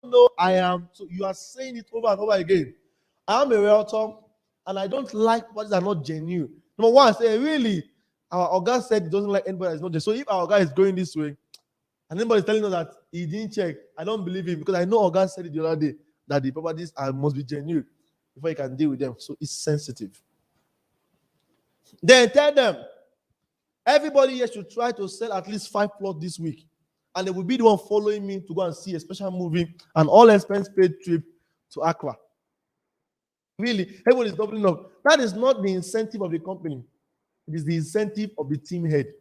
S2: No, I am. So you are saying it over and over again. I am a realtor, and I don't like what are not genuine. Number one, I say, really, our guy said he doesn't like anybody that's not genuine. So if our guy is going this way, and anybody is telling us that he didn't check, I don't believe him because I know our guy said it the other day that the properties must be genuine before you can deal with them. So it's sensitive. Then tell them, everybody here should try to sell at least 5 plots this week. And they will be the one following me to go and see a special movie and all expense paid trip to Accra. Really, everyone is doubling up. That is not the incentive of the company. It is the incentive of the team head.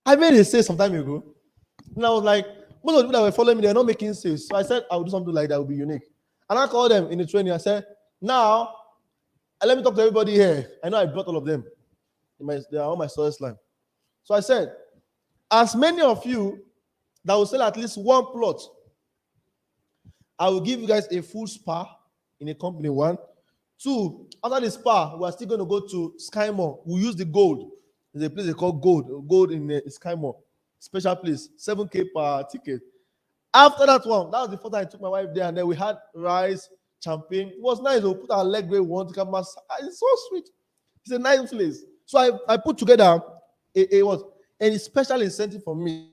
S2: I made a sale some time ago. And I was like, most of the people that were following me, they're not making sales. So I said, I will do something like that, will be unique. And I called them in the training. I said, now, let me talk to everybody here. I know I brought all of them. They are on my service line. So I said, as many of you that will sell at least 1 plot, I will give you guys a full spa in a company. 1, 2, after the spa, we are still going to go to Sky Mall. We use the gold. There's a place they call Gold in Sky Mall. Special place, 7K per ticket. After that one, that was the first time I took my wife there, and then we had rice, champagne. It was nice. We put our leg where we want to come. It's so sweet. It's a nice place. So I put together a special incentive for me,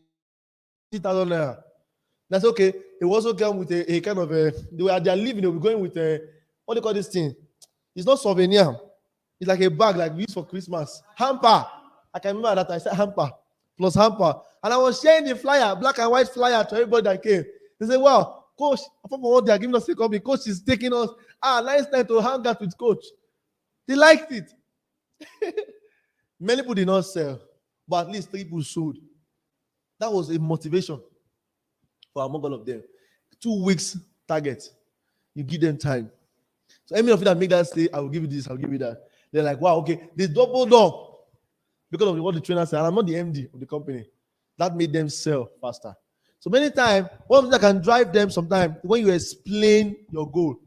S2: 50,000 naira. That's okay. It was also come with a kind of they are living. They were going with what do you call this thing? It's not souvenir. It's like a bag like we use for Christmas. Hamper. I can remember that I said hamper plus hamper, and I was sharing the flyer, black and white flyer, to everybody that came. They said, "Wow, coach! Apart from what they are giving us a copy, coach is taking us. Nice time to hang out with coach." They liked it. Many people did not sell, but at least 3 people sold. That was a motivation for among all of them. 2 weeks target. You give them time. So any of you that make that say, I will give you this, I'll give you that. They're like, wow, okay. They doubled up because of what the trainer said. And I'm not the MD of the company. That made them sell faster. So many times, one thing that can drive them sometimes, when you explain your goal,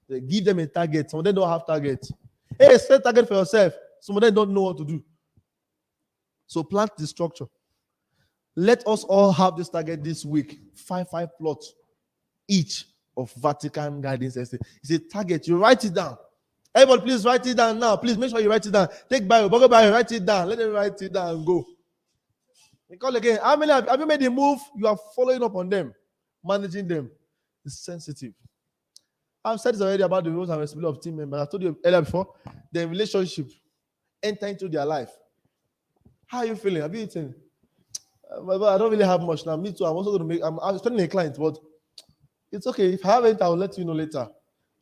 S2: they give them a target. Some of them don't have targets. Hey, set target for yourself. Some of them don't know what to do. So plant the structure. Let us all have this target this week. 5 plots each of Vatican Gardens Estate. It's a target. You write it down. Everybody, please write it down now. Please make sure you write it down. Take Bible, write it down. Let them write it down and go. We call again. How many have you made a move? You are following up on them, managing them. It's sensitive. I've said this already about the roles and responsibility of team members. I told you earlier before. The relationship enter into their life. How are you feeling? Have you eaten? But I don't really have much now. Me too. I'm also going to make. I'm spending a client, but it's okay. If I have it, I will let you know later.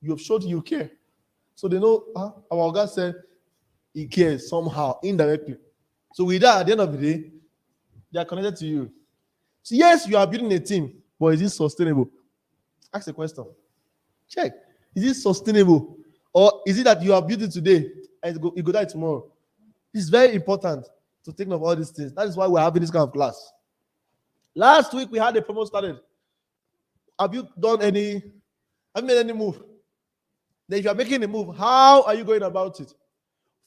S2: You have showed you care, so they know. Our God said He cares somehow indirectly. So with that, at the end of the day, they are connected to you. So yes, you are building a team, but is it sustainable? Ask a question. Check. Is it sustainable, or is it that you are building today and you go die tomorrow? It's very important to take note of all these things. That is why we're having this kind of class. Last week we had a promo started. Have you made any move? Then if you are making a move, how are you going about it?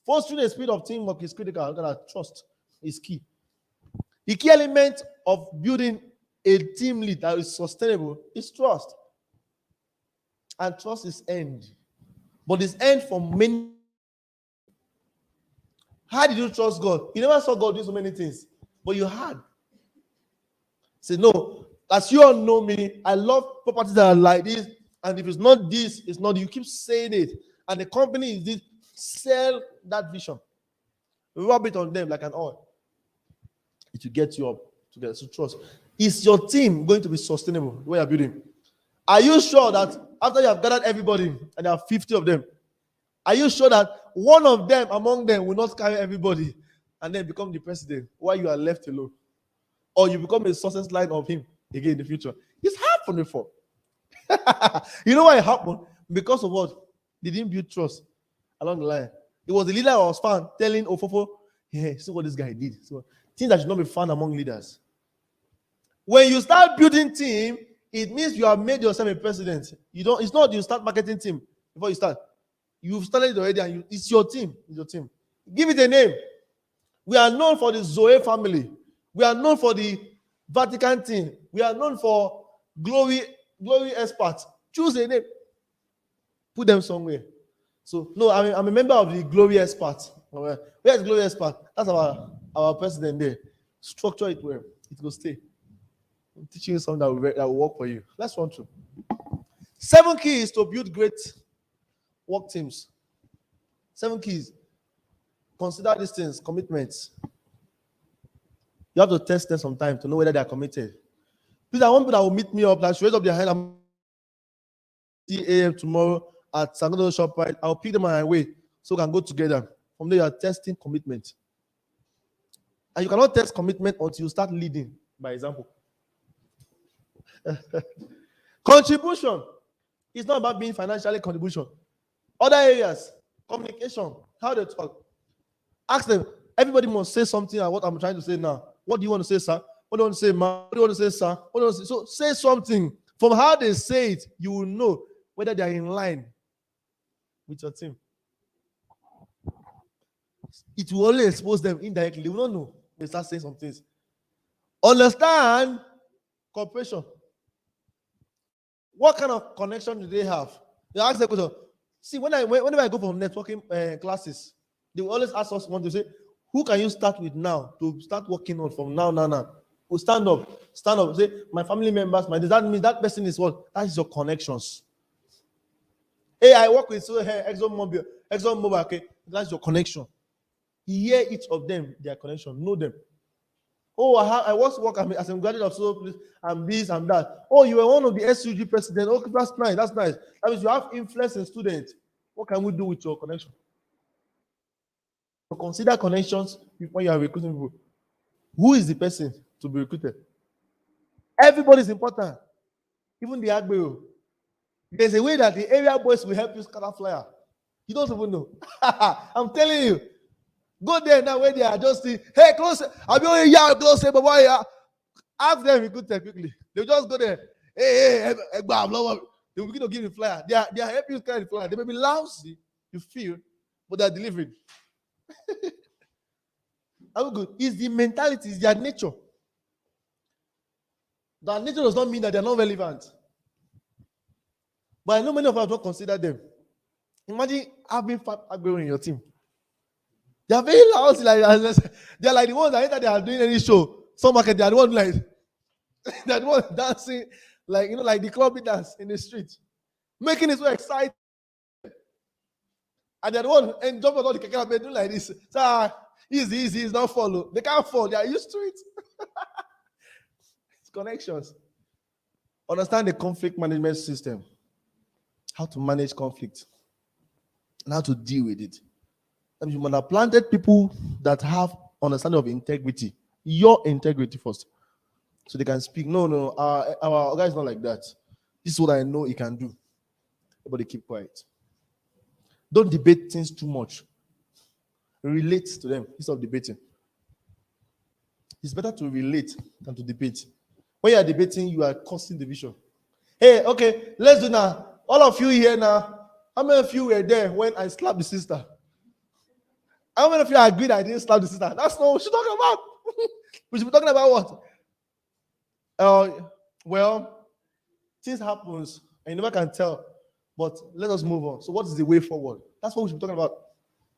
S2: Fostering a spirit of teamwork is critical. Look at that. Trust is key. The key element of building a team lead that is sustainable is trust. And trust is earned. But it's earned from many. How did you trust God? You never saw God do so many things, but you had. Say, no, as you all know me, I love properties that are like this, and if it's not this, it's not. You keep saying it, and the company is this. Sell that vision. Rub it on them like an oil. It will get you up to get to trust. Is your team going to be sustainable the way you're building? Are you sure that after you have gathered everybody, and there are 50 of them, are you sure that one of them among them will not carry everybody and then become the president while you are left alone? Or you become a success line of him again in the future? It's happened before. You know why it happened? Because of what? They didn't build trust along the line. It was the leader who was found telling Ofofo, hey, see what this guy did. So things that should not be found among leaders. When you start building team, it means you have made yourself a president. It's not you start marketing team before you start. You've started it already, and it's your team. It's your team. Give it a name. We are known for the Zoe family. We are known for the Vatican team. We are known for glory experts. Choose a name. Put them somewhere. So, no, I'm a member of the glory experts. Where is glory expert? That's our president there. Structure it well. It will stay. I'm teaching you something that will work for you. Let's run through. 7 keys to build great work teams. 7 keys. Consider these things, commitments. You have to test them sometime to know whether they are committed. Please, I want people that will meet me up, that should raise up their hand. I'm 8 a.m. tomorrow at Sangodo ShopRite. I'll pick them on my way so we can go together. From there, you are testing commitment. And you cannot test commitment until you start leading by example. Contribution. It's not about being financially contribution. Other areas, communication, how they talk. Ask them. Everybody must say something about what I'm trying to say now. What do you want to say, sir? What do you want to say, ma? What do you want to say, sir? What do you want to say? So say something. From how they say it, you will know whether they are in line with your team. It will only expose them indirectly. They will not know. They start saying some things. Understand cooperation. What kind of connection do they have? They ask the question. See, whenever I go for networking classes, they will always ask us one to say, who can you start with now to start working on from now? We'll stand up. Say, my family members, that means that person is what? That is your connections. Hey, I work with ExxonMobil, okay, that's your connection. Hear each of them, their connection, know them. Oh, I was working as a graduate of so and this and that. Oh, you were one of the SUG president. Okay, that's nice. That means you have influence in students. What can we do with your connection? So consider connections before you are recruiting people. Who is the person to be recruited? Everybody is important. Even the Agbo. There's a way that the area boys will help you scatter flyer. You don't even know. I'm telling you. Go there now where they are just saying, hey, close. I'll be only here, close, but why? Ask them recruited quickly. They'll just go there. Hey, blah, blah, blah. They will begin to give you flyer. They are helping you carry the flyer. They may be lousy, you feel, but they're delivering. How good? It's the mentality, it's their nature. That nature does not mean that they're not relevant. But I know many of us don't consider them. Imagine having 5 Agbo in your team. They are very lousy. They are like the ones that they are doing any show. Some market, they are the ones like they're the ones dancing, like the club dance in the street, making it so exciting. And they're the one and jump on all the keke and doing like this. So easy, it's not follow. They can't fall. They are used to it. It's connections. Understand the conflict management system. How to manage conflict and how to deal with it. And you must have planted people that have understanding of integrity. Your integrity first. So they can speak. No, our guy is not like that. This is what I know he can do. Everybody keep quiet. Don't debate things too much. Relate to them instead of debating. It's better to relate than to debate. When you are debating, you are causing division. Hey, okay, let's do now. All of you here now, how many of you were there when I slapped the sister? How many of you agree that I didn't slap the sister? That's not what we're talking about. We should be talking about what? Well, things happens and you never can tell. But let us move on. So what is the way forward? That's what we should be talking about.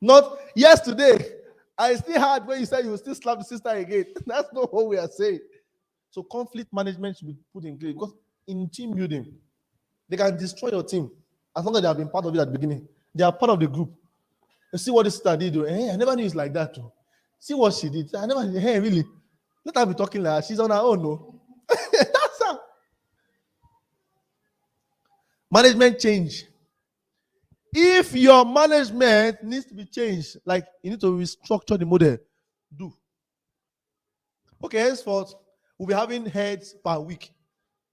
S2: Not yesterday. I still heard when you said you will still slap the sister again. That's not what we are saying. So conflict management should be put in place because in team building, they can destroy your team as long as they have been part of it at the beginning. They are part of the group. You see what this sister did. Hey, I never knew it's like that too. See what she did. I never. Hey, really? Let her be talking like that. She's on her own, no. That's her. Management change. If your management needs to be changed, like you need to restructure the model, do. Okay, henceforth, we'll be having heads per week.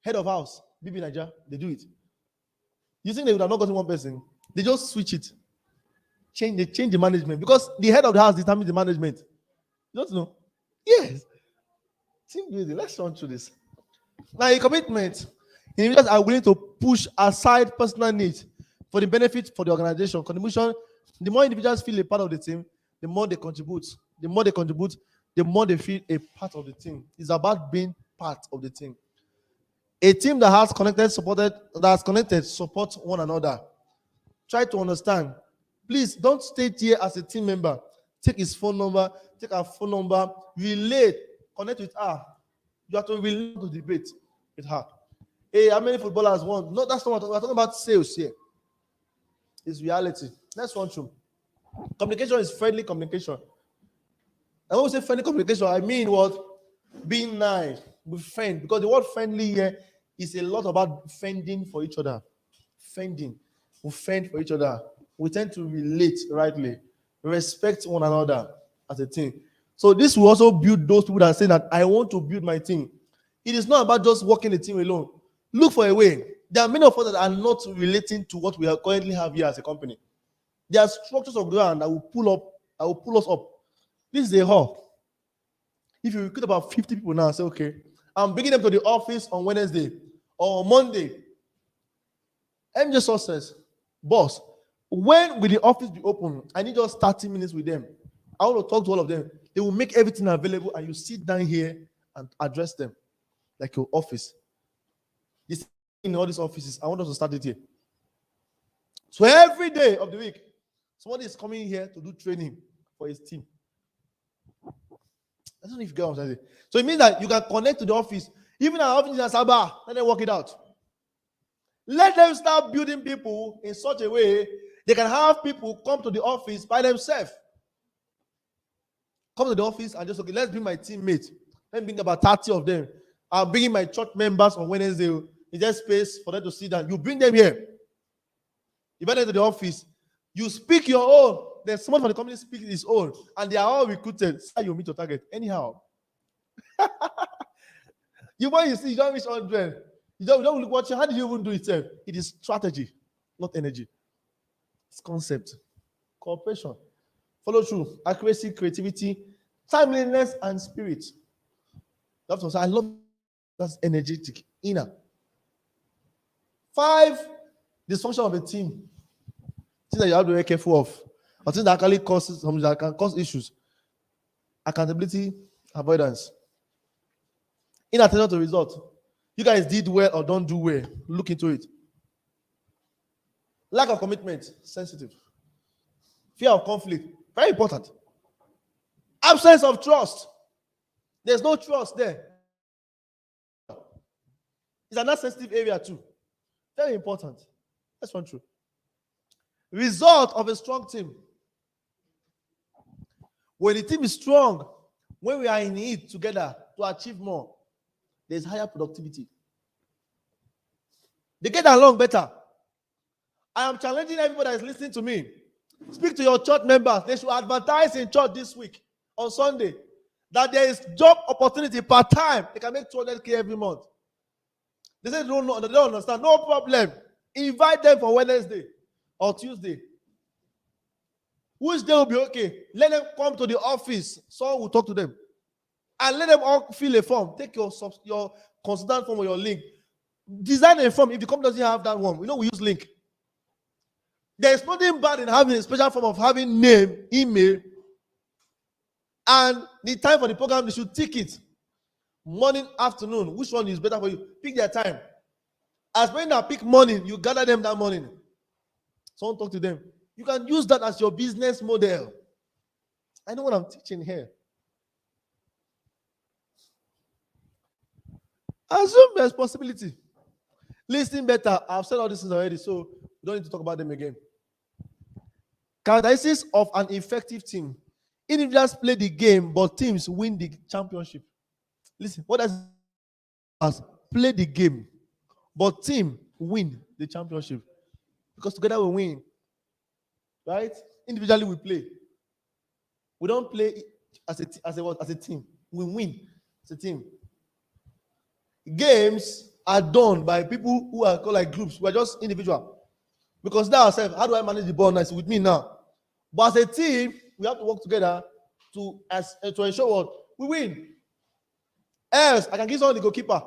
S2: Head of house, BB Niger, they do it. You think they would have not gotten one person? They just switch it. They change the management because the head of the house determines the management. You don't know? Yes. Team building. Let's run through this. Now, a commitment. Individuals are willing to push aside personal needs for the benefit for the organization. Contribution. The more individuals feel a part of the team, the more they contribute. The more they contribute, the more they feel a part of the team. It's about being part of the team. A team that has connected, supports one another. Try to understand. Please don't stay here as a team member. Take his phone number, take our phone number, relate, connect with her. You have to relate to debate with her. Hey, how many footballers won? No, that's not what we're talking about. Sales here. It's reality. Let's run through. Communication is friendly communication. And when we say friendly communication, I mean what? Being nice, be friend. Because the word friendly here is a lot about fending for each other. Fending. We fend for each other. We tend to relate rightly. Respect one another as a team. So this will also build those people that say that I want to build my team. It is not about just working the team alone. Look for a way. There are many of us that are not relating to what we currently have here as a company. There are structures of ground that will pull us up. This is a hall. If you recruit about 50 people now, say, okay, I'm bringing them to the office on Wednesday or Monday. MJ Success, boss, When will the office be open? I need just 30 minutes with them. I want to talk to all of them. They will make everything available, and you sit down here and address them like your office. This in all these offices, I want us to start it here. So every day of the week, somebody is coming here to do training for his team. I don't know if you get what I'm saying. So it means that you can connect to the office. Even our office in Asaba, let them work it out. Let them start building people in such a way they can have people come to the office by themselves. Come to the office and just, okay, let's bring my teammates. Let me bring about 30 of them. I'm bringing my church members on Wednesday. Is there space for them to sit down? You bring them here. You invite them to the office. You speak your own. Then someone from the company speaks his own. And they are all recruited. So you meet your target. Anyhow. You see, you don't reach 100. You don't look what you, how did you even do it? It is strategy, not energy. It's concept. Cooperation. Follow through. Accuracy, creativity, timeliness, and spirit. That's what I love. That's energetic. Inner. 5, dysfunction of a team. Things that you have to be careful of. Or things that actually causes something that can cause issues. Accountability, avoidance. Inattention to result. You guys did well or don't do well. Look into it. Lack of commitment, sensitive. Fear of conflict, very important. Absence of trust. There's no trust there. It's another sensitive area too. Very important. That's one true. Result of a strong team. When the team is strong, when we are in it together to achieve more, there's higher productivity. They get along better. I am challenging everybody that is listening to me. Speak to your church members. They should advertise in church this week on Sunday that there is job opportunity part-time. They can make 200K every month. They say they don't understand. No problem. Invite them for Wednesday or Tuesday. Which day will be okay? Let them come to the office. Someone will talk to them. And let them all fill a form. Take your consultant form or your link. Design a form. If the company doesn't have that one, we use link. There's nothing bad in having a special form of having name, email, and the time for the program. They should tick it. Morning, afternoon. Which one is better for you? Pick their time. As when I pick morning, you gather them that morning. Someone talk to them. You can use that as your business model. I know what I'm teaching here. Assume responsibility. Listen better. I've said all this already, so we don't need to talk about them again. Characteristics of an effective team. Individuals play the game, but teams win the championship. Listen, what does play the game, but team win the championship? Because together we win. Right? Individually we play. We don't play as a team. We win as a team. Games are done by people who are called like groups. We're just individual. Because now ourselves, how do I manage the ball nice with me now? But as a team, we have to work together to ensure what? We win. Else, I can give someone the goalkeeper.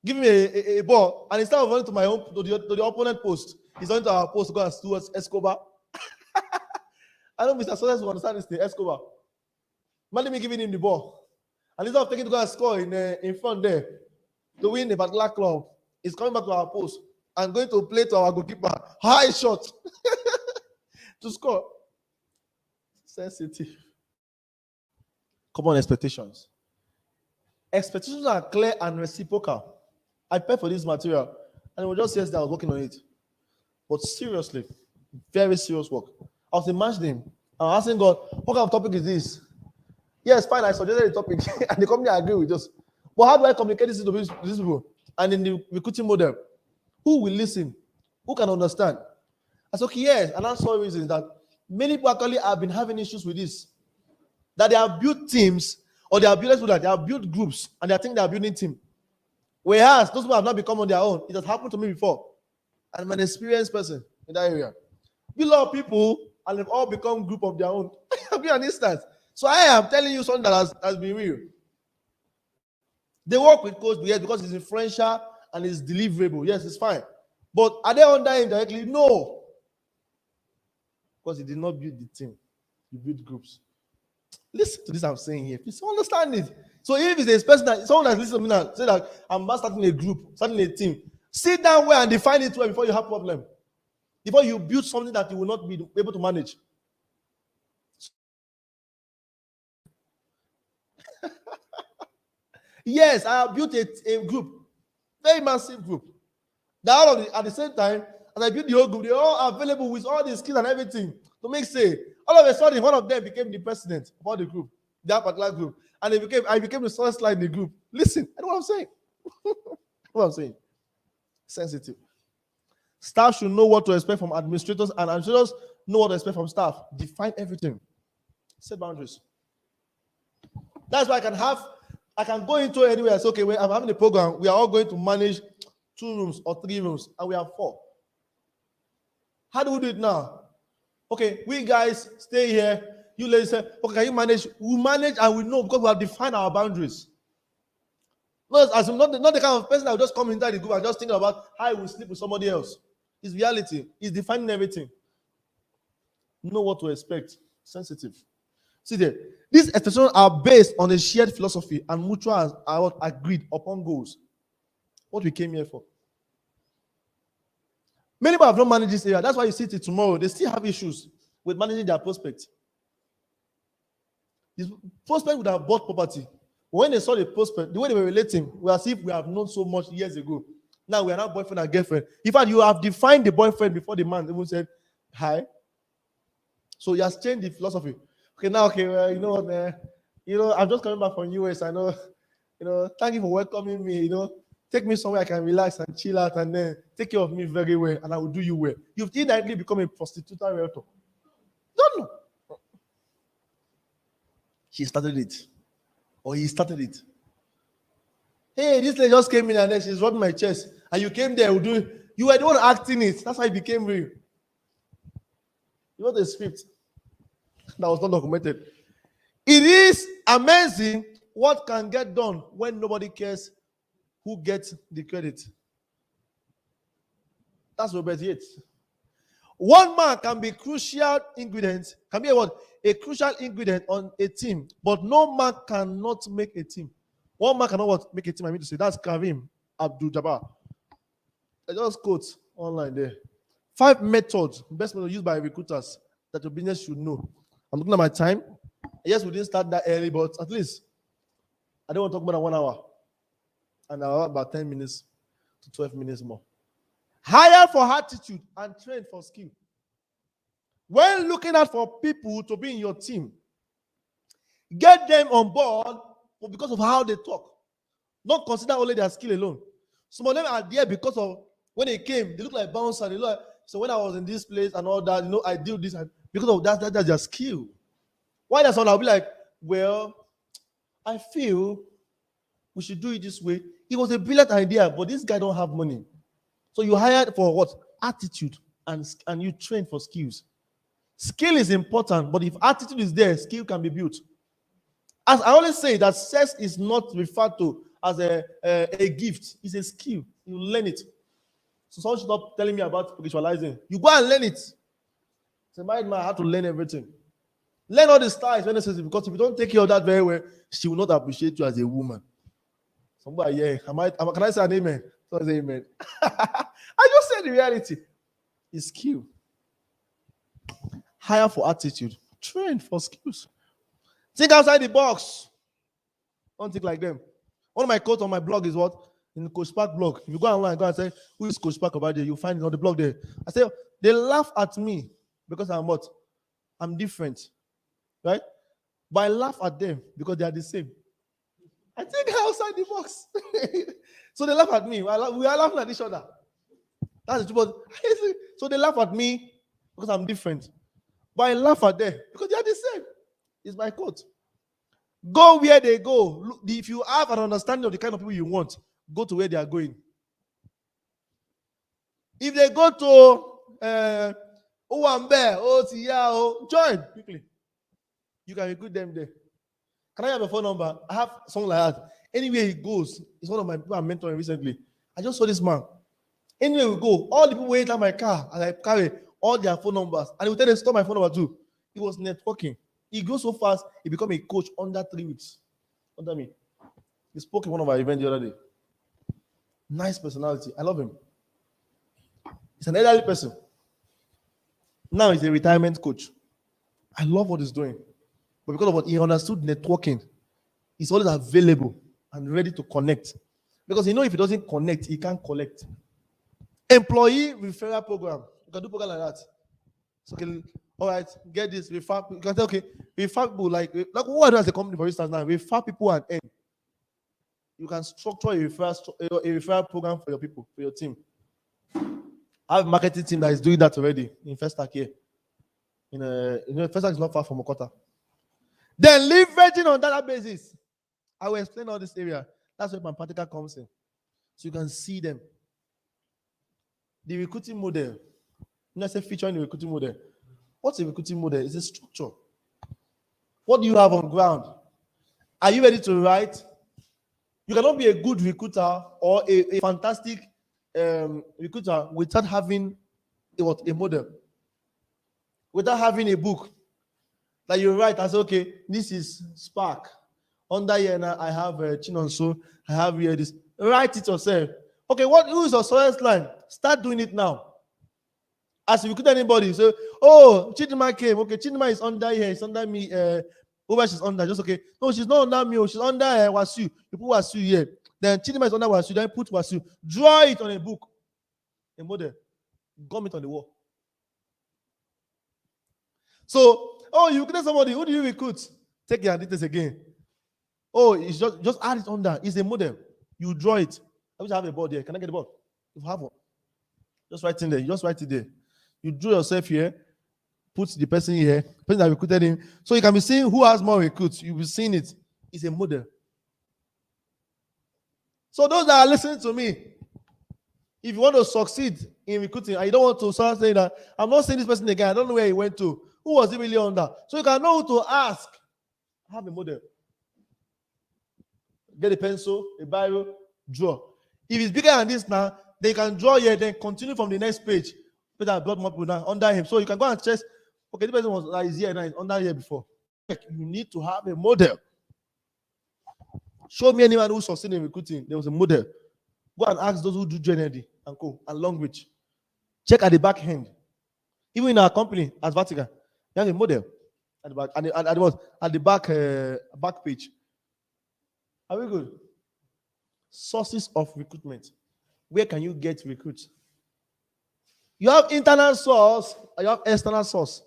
S2: Give him a ball, and instead of running to my own to the opponent post, he's running to our post to go and towards Escobar. I know Mr. Soles will understand this thing, Escobar. Man, let me giving him the ball. And instead of taking to go and score in front there to win the particular club, he's coming back to our post and going to play to our goalkeeper. High shot to score. Sensitive. Common expectations. Expectations are clear and reciprocal. I paid for this material, and it was just yesterday I was working on it. But seriously, very serious work. I was imagining, I was asking God, what kind of topic is this? Yes, fine, I suggested the topic, and the company agreed with us. But how do I communicate this to these people? And in the recruiting model, who will listen? Who can understand? I said, okay, yes, and I saw reasons that many people actually have been having issues with this. That they have built teams, or they have built groups, and they think they are building team. Whereas those who have not become on their own, it has happened to me before. And I'm an experienced person in that area. Build a lot of people, and they've all become group of their own. I'll be an instance. So I am telling you something that has been real. They work with Coach yes, because it's influential and it's deliverable. Yes, it's fine. But are they under him directly? No. Because he did not build the team. He built groups. Listen to this I'm saying here. Please understand it. So if it's a person that someone that's listening to me now, say that I'm about starting a group, starting a team. Sit down well and define it well before you have problem. Before you build something that you will not be able to manage. Yes, I have built a group, very massive group. That at the same time, as I built the whole group, they are all available with all the skills and everything to make say. All of a sudden, one of them became the president of all the group, that particular group, and I became the first line in the group. Listen, I know what I'm saying. What I'm saying, sensitive. Staff should know what to expect from administrators, and administrators know what to expect from staff. Define everything. Set boundaries. That's why I can go into anywhere and say, okay, I'm having a program. We are all going to manage 2 rooms or 3 rooms, and we have 4. How do we do it now? Okay, we guys stay here. You ladies say, okay, can you manage? We manage and we know because we have defined our boundaries. Not the kind of person that will just come inside the group and just think about how he will sleep with somebody else. It's reality. It's defining everything. Know what to expect. Sensitive. See there. These expectations are based on a shared philosophy and mutual agreed upon goals. What we came here for. Many people have not managed this area. That's why you see it tomorrow. They still have issues with managing their prospect. This prospect would have bought property. When they saw the prospect, the way they were relating, was as if we have known so much years ago. Now we are not boyfriend and girlfriend. In fact, you have defined the boyfriend before the man even said hi. So he has changed the philosophy. Okay, now, okay, well, you know what, man? I'm just coming back from US. I know, thank you for welcoming me. Take me somewhere I can relax and chill out and then take care of me very well, and I will do you well. You've indirectly become a prostitute realtor. Don't know. She started it. Or he started it. Hey, this lady just came in and then she's rubbing my chest. And you came there, you were the one acting it. That's how it became real. You know the script that was not documented. It is amazing what can get done when nobody cares who gets the credit. That's Robert Yates. One man can be crucial ingredient, can be a crucial ingredient on a team, but no man cannot make a team. One man cannot make a team. I mean to say that's Karim Abdul-Jabbar. I just quote online there. 5 methods, best methods used by recruiters that your business should know. I'm looking at my time. Yes, we didn't start that early, but at least I don't want to talk more than 1 hour. And I'll have about 10 minutes to 12 minutes more. Hire for attitude and train for skill. When looking out for people to be in your team, get them on board because of how they talk. Don't consider only their skill alone. Some of them are there because of when they came, they look like bouncers. They look like, so when I was in this place and all that, I do this. And because of that's their skill. Why does someone I'll be like, well, I feel we should do it this way. It was a brilliant idea, but this guy don't have money. So you hired for what? Attitude, and you train for skills. Skill is important, but if attitude is there, skill can be built. As I always say, that sex is not referred to as a gift. It's a skill. You learn it. So someone should stop telling me about spiritualizing. You go and learn it. So my man had to learn everything. Learn all the styles when necessary, because if you don't take care of that very well, she will not appreciate you as a woman. Somebody, yeah, can I say an amen? So I say amen. I just said the reality. It's skill. Hire for attitude. Train for skills. Think outside the box. Don't think like them. One of my quotes on my blog is what? In the Coach Park blog. If you go online, go and say, who is Coach Park about there? You'll find it on the blog there. I say, they laugh at me because I'm what? I'm different. Right? But I laugh at them because they are the same. I think outside the box. So they laugh at me. We are laughing at each other. That's the truth. So they laugh at me because I'm different. But I laugh at them because they are the same. It's my quote. Go where they go. Look, if you have an understanding of the kind of people you want, go to where they are going. If they go to Owambe, join quickly. You can recruit them there. Can I have a phone number? I have something like that. Anywhere he goes, it's one of my people I'm mentoring recently. I just saw this man. Anywhere we go, all the people wait at my car, and I carry all their phone numbers, and he will tell them, store my phone number too. He was networking. He goes so fast, he became a coach under 3 weeks. Under me. He spoke in one of our events the other day. Nice personality. I love him. He's an elderly person. Now he's a retirement coach. I love what he's doing. But because of what he understood networking, he's always available and ready to connect. Because if he doesn't connect, he can't collect. Employee referral program. You can do program like that. So, okay, all right, get this. Refer, you can say, okay, refer people like what I do as a company, for instance, now, refer people and earn. You can structure a referral program for your people, for your team. I have a marketing team that is doing that already in Festac here. Festac is not far from Okota. Then leveraging on databases. I will explain all this area. That's where my practical comes in. So you can see them. The recruiting model. When I say feature in the recruiting model, what's a recruiting model? It's a structure. What do you have on ground? Are you ready to write? You cannot be a good recruiter or a fantastic recruiter without having a model. Without having a book that you write and say, okay, this is Spark. Under here now, I have Chinonso. I have here this. Write it yourself. Okay, who is your source line? Start doing it now. As you recruit anybody, say, oh, Chidima came. Okay, Chidima is under here. It's under me. Over she's under. Just okay. No, she's not under me. She's under Wasu. You put Wasu here. Then Chidima is under Wasu. Then put Wasu. Draw it on a book. A model. Gum it on the wall. So, oh, you recruit somebody. Who do you recruit? Take your details again. Oh, it's just add it under. It's a model. You draw it. I wish I have a board here. Can I get the board? If you have one. Just write in there. You just write it there. You draw yourself here. Put the person here. The person that recruited him. So you can be seeing who has more recruits. You'll be seeing it. It's a model. So those that are listening to me, if you want to succeed in recruiting and you don't want to start saying that, I'm not seeing this person again. I don't know where he went to. Who was he really under? So you can know who to ask. Have a model. Get a pencil, a biro, draw. If it's bigger than this now, they can draw here, then continue from the next page. Put that blood map now under him. So you can go and check. Okay, this person was is here now, is under here before. You need to have a model. Show me anyone who succeeded in recruiting. There was a model. Go and ask those who do GND and co and long reach. Check at the back end. Even in our company as Vertical, you have a model at the back and at the back page. Are we good? Sources of recruitment. Where can you get recruits? You have internal source, you have external source.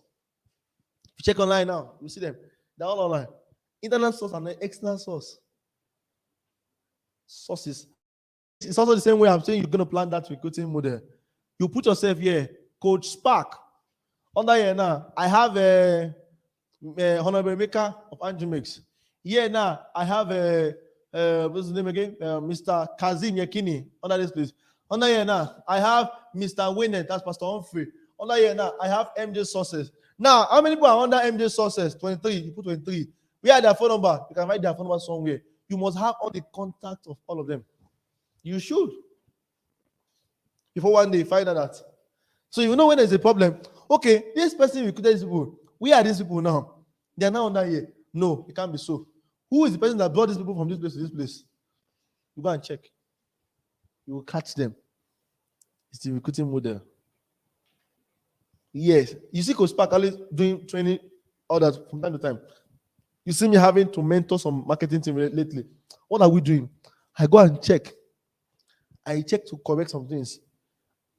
S2: If you check online now, you see them. They're all online. Internal source and the external source. Sources. It's also the same way I'm saying you're going to plan that recruiting model. You put yourself here, Coach Spark. Under here now, I have a Honorable Maker of Andrew Mix. Here now, I have what's his name again? Mr. Kazim Yekini under this place. Under here now, I have Mr. Winnet, that's Pastor Humphrey. Under here now, I have MJ Sources. Now, how many people are under MJ Sources? 23. You put 23. We have their phone number. You can write their phone number somewhere. You must have all the contacts of all of them. You should. Before one day you find out that. So you know when there's a problem. Okay, this person recruited these people. Where are these people now? They are now under here. No, it can't be so. Who is the person that brought these people from this place to this place? You go and check. You will catch them. It's the recruiting model. Yes. You see Coach Spark always doing training, all that from time to time. You see me having to mentor some marketing team lately. What are we doing? I go and check. I check to correct some things.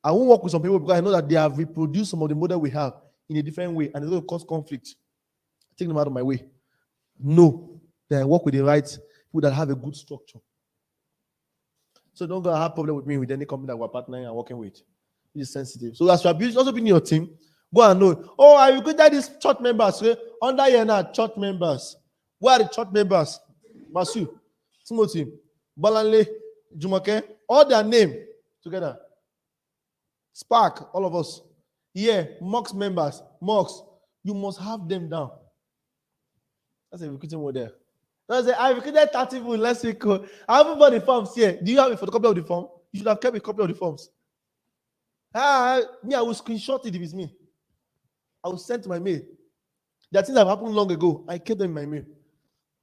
S2: I won't work with some people because I know that they have reproduced some of the model we have in a different way and it's going to cause conflict. Take them out of my way. No. Then I work with the right people that have a good structure. So don't go and have problem with me with any company that we're partnering and working with. It's sensitive. So as you are also being your team, go and know. Oh, I recruited these church members. Okay? Under here now, church members. Where are the church members? Masu, Timothy, Balanle, Jumake, all their name together. Spark, all of us. Yeah, Mox members, Mox. You must have them down. That's a recruiting model. I recruited 30 people. Let's see. I haven't bought the forms here. Do you have a photocopy of the form? You should have kept a copy of the forms. Me, I will screenshot it if it's me. I will send to my mail. There are things that have happened long ago. I kept them in my mail.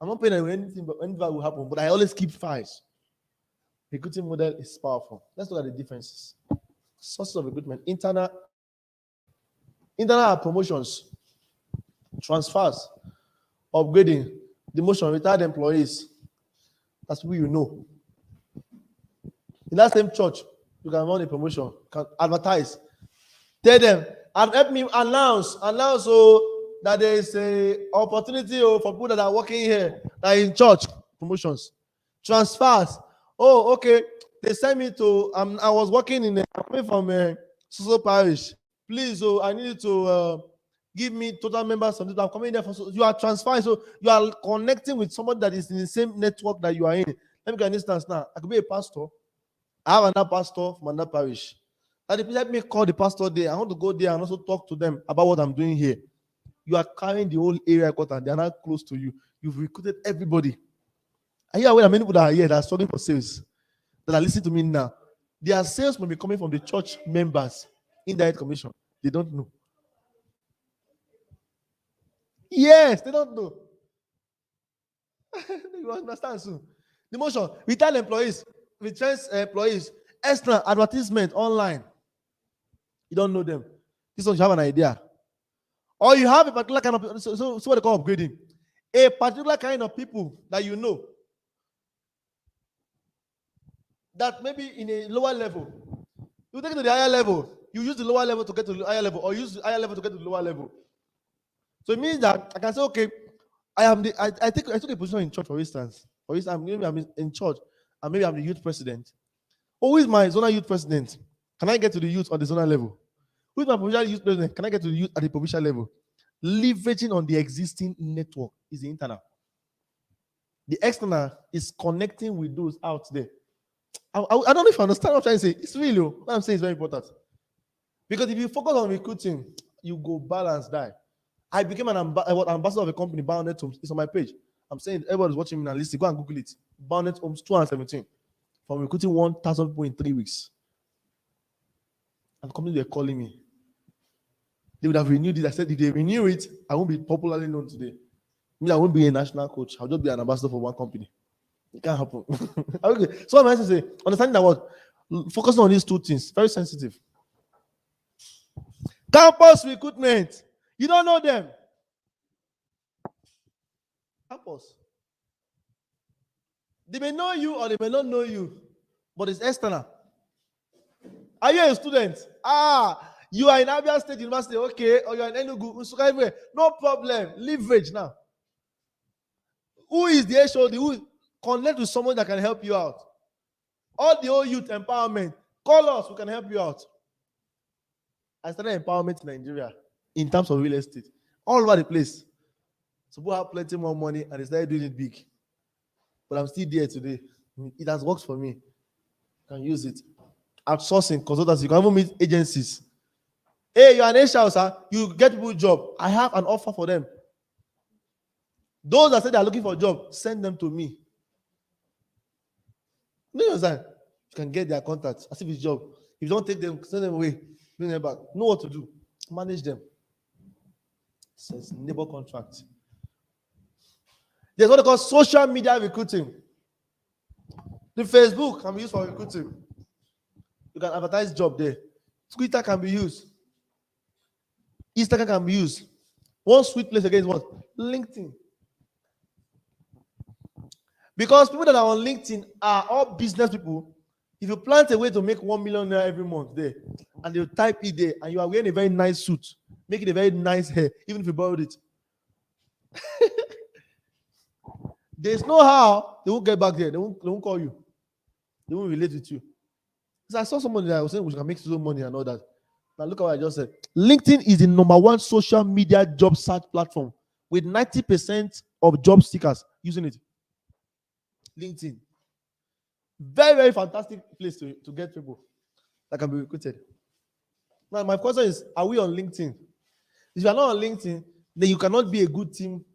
S2: I'm not paying anything, but anything will happen. But I always keep files. Recruiting model is powerful. Let's look at the differences. Sources of recruitment. Internal are promotions, transfers, upgrading, demotion, retired employees. That's people you know. In that same church, you can run a promotion, can advertise. Tell them, and help me announce that there is a opportunity for people that are working here, that are in church. Promotions. Transfers. Oh, okay. They sent me to, I was working coming from Suso Parish. Please, I need you to give me total members. I'm coming there for, you are transferring. So you are connecting with somebody that is in the same network that you are in. Let me give an instance now. I could be a pastor. I have another pastor from another parish. And if you let me call the pastor there, I want to go there and also talk to them about what I'm doing here. You are carrying the whole area quarter. They are not close to you. You've recruited everybody. Are you aware that many people that are here that are struggling for sales, that are listening to me now? Their sales may be coming from the church members, indirect commission. They don't know. Yes, they don't know. You understand soon. The motion, retail employees, retrenched employees, extra advertisement online. You don't know them. This one you have an idea. Or you have a particular kind of, so what they call upgrading. A particular kind of people that you know, that maybe in a lower level, you take it to the higher level, you use the lower level to get to the higher level, or use the higher level to get to the lower level. So it means that I can say, okay, I took a position in church, for instance. Maybe I'm in church, and maybe I'm the youth president. Who is my zonal youth president? Can I get to the youth on the zonal level? Who is my provincial youth president? Can I get to the youth at the provincial level? Leveraging on the existing network is the internal. The external is connecting with those out there. I don't know if you understand what I'm trying to say. It's really what I'm saying is very important. Because if you focus on recruiting, you go balance die. I became an ambassador of a company, Bounded Homes. It's on my page. I'm saying everybody's watching me now. Listen, go and Google it. Bounded Homes 217. From recruiting 1,000 people in 3 weeks. And the company were calling me. They would have renewed it. I said, if they renew it, I won't be popularly known today. I won't be a national coach. I'll just be an ambassador for one company. It can't happen. Okay. So I'm going to say, understanding that what? Focusing on these two things. Very sensitive. Campus recruitment. You don't know them. Campus. They may know you or they may not know you, but it's external. Are you a student? You are in Abia State University, okay, or you are in Enugu, no problem. Leverage now. Who is the HOD? Who connect with someone that can help you out? All the old youth empowerment. Call us, we can help you out. I started empowerment in Nigeria in terms of real estate. All over the place. So people have plenty more money and they started doing it big. But I'm still there today. It has worked for me. You can use it. Outsourcing, consultancy, you can even meet agencies. Hey, you're an HR, sir. You get people a job. I have an offer for them. Those that say they are looking for a job, send them to me. You understand? You can get their contacts as if it's a job. If you don't take them, send them away. Bring them back. Know what to do. Manage them. It says neighbor contract. There's what they call social media recruiting. The Facebook can be used for recruiting. You can advertise job there. Twitter can be used. Instagram can be used. One sweet place again is what? LinkedIn. Because people that are on LinkedIn are all business people. If you plant a way to make 1 million naira every month there, and you type it there, and you are wearing a very nice suit, making a very nice hair, even if you borrowed it, there's no how they won't get back there. They won't call you. They won't relate with you. So I saw somebody that was saying we can make some money and all that. Now look at what I just said. LinkedIn is the #1 social media job search platform with 90% of job seekers using it. LinkedIn. Very, very fantastic place to get people that can be recruited. Now, my question is, are we on LinkedIn? If you are not on LinkedIn, then you cannot be a good team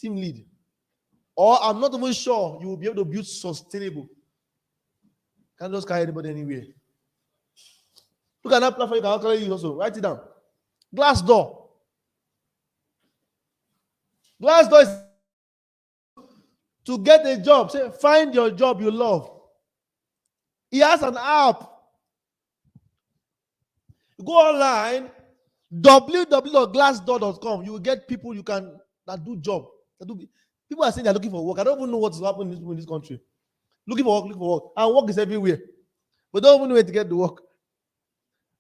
S2: lead. Or I'm not even sure you will be able to build sustainable. Can't just carry anybody anywhere. Look at that platform you can actually use also. Write it down. Glassdoor. Glassdoor is to get a job. Say, find your job you love. He has an app. Go online, www.glassdoor.com. You will get people that do job. People are saying they're looking for work. I don't even know what's happening in this country. Looking for work. And work is everywhere. But don't even know where to get the work.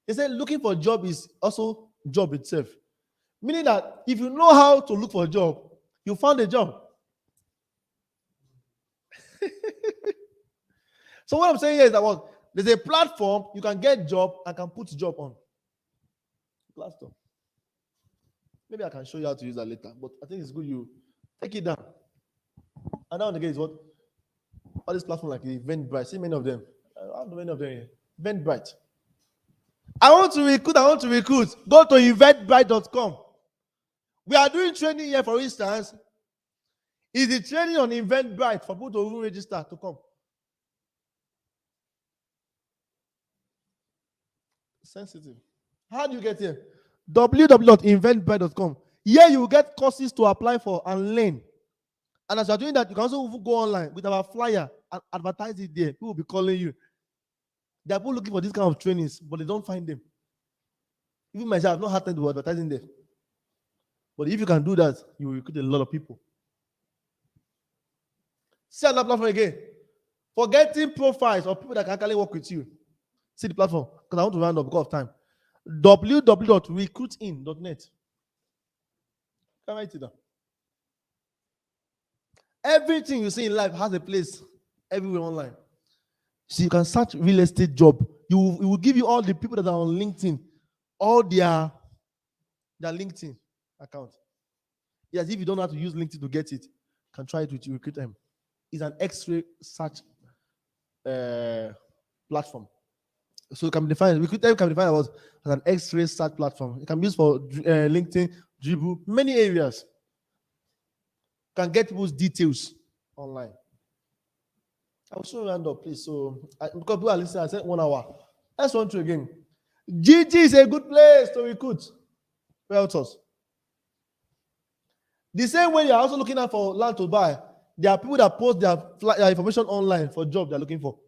S2: They say looking for a job is also job itself. Meaning that if you know how to look for a job, you found a job. So what I'm saying here is that there's a platform you can get job and can put job on. Glassdoor. Maybe I can show you how to use that later, but I think it's good you take it down. And now and again is what all these platforms like Eventbrite. See many of them. I don't know many of them here. Eventbrite. I want to recruit. Go to eventbrite.com. We are doing training here, for instance. Is the training on Eventbrite for people to even register to come? Sensitive. How do you get here? www.eventbrite.com. Here you will get courses to apply for and learn. And as you're doing that, you can also go online with our flyer and advertise it there. People will be calling you. There are people looking for this kind of trainings, but they don't find them. Even myself, I've not had time to advertising there. But if you can do that, you will recruit a lot of people. See another platform again. For getting profiles of people that can actually work with you. See the platform, because I want to round up because of time. www.recruitin.net. Can I write it down? Everything you see in life has a place everywhere online. So you can search real estate job. It will give you all the people that are on LinkedIn, all their LinkedIn account. Yes, if you don't know how to use LinkedIn to get it, you can try it with Recruit. It's an X-ray search platform. So it can be defined. Recruit can be defined as an X-ray search platform. It can be used for LinkedIn, Dribble, many areas. Can get people's details online. I will show you round up, please. So, because people are listening, I said 1 hour. Let's run through again. GG is a good place to recruit realtors. The same way you're also looking out for land to buy, there are people that post their information online for job they're looking for.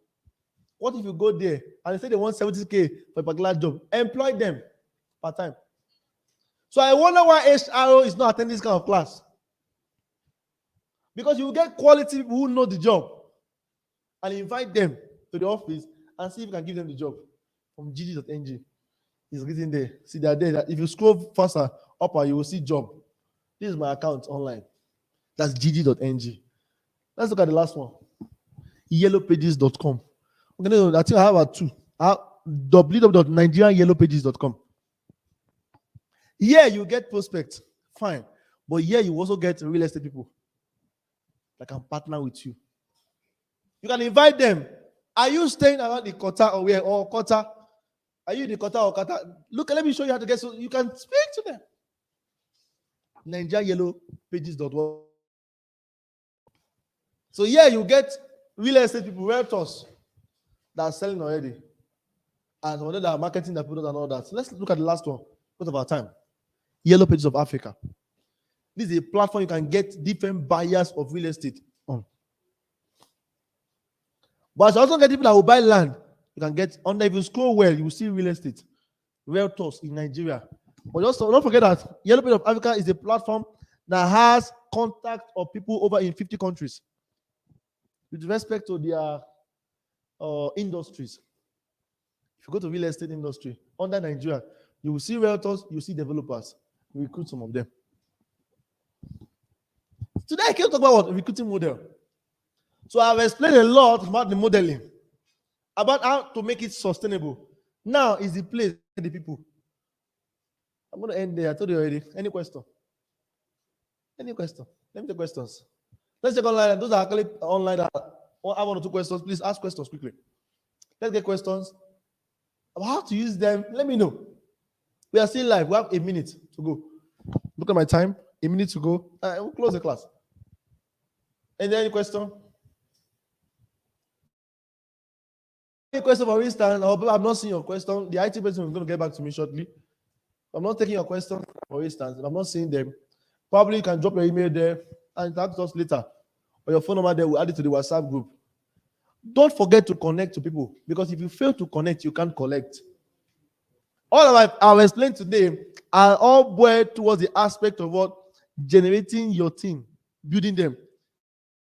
S2: What if you go there and they say they want 70K for a particular job? Employ them part-time. So I wonder why HRO is not attending this kind of class. Because you will get quality people who know the job and invite them to the office and see if you can give them the job. From gg.ng. It's written there. See, they are there. If you scroll faster up, you will see job. This is my account online. That's gg.ng. Let's look at the last one. Yellowpages.com. Okay, I think I have a two. www.nigerianyellowpages.com. Here you get prospects. Fine. But here you also get real estate people that can partner with you. You can invite them. Are you staying around the Kota or where? Or Kota? Are you in the Kota or Kota? Look, let me show you how to get so you can speak to them. NigeriaYellowPages.org. So here you get real estate people, realtors that are selling already. And some of them that are marketing their products and all that. So let's look at the last one because of our time. Yellow Pages of Africa. This is a platform you can get different buyers of real estate on. But you also get people that will buy land. You can get under, if you scroll well, you will see real estate. Realtors in Nigeria. But also don't forget that Yellow Page of Africa is a platform that has contact of people over in 50 countries with respect to their industries. If you go to real estate industry under Nigeria, you will see realtors, you will see developers. We recruit some of them. Today I can't talk about what recruiting model. So I've explained a lot about the modeling, about how to make it sustainable. Now is the place for the people. I'm going to end there. I told you already. Any question? Any question? Let me take questions. Let's check online. Those are actually online. I have 1 or 2 questions. Please ask questions quickly. Let's get questions. About how to use them. Let me know. We are still live. We have a minute to go. Look at my time. A minute to go. We'll close the class. Any question? Any question, for instance, I'm not seeing your question. The IT person is going to get back to me shortly. I'm not taking your question, for instance, if I'm not seeing them, probably you can drop your email there and talk to us later. Or your phone number there, we'll add it to the WhatsApp group. Don't forget to connect to people, because if you fail to connect, you can't collect. All of I've explained today are all boiled towards the aspect of what? Generating your team, building them.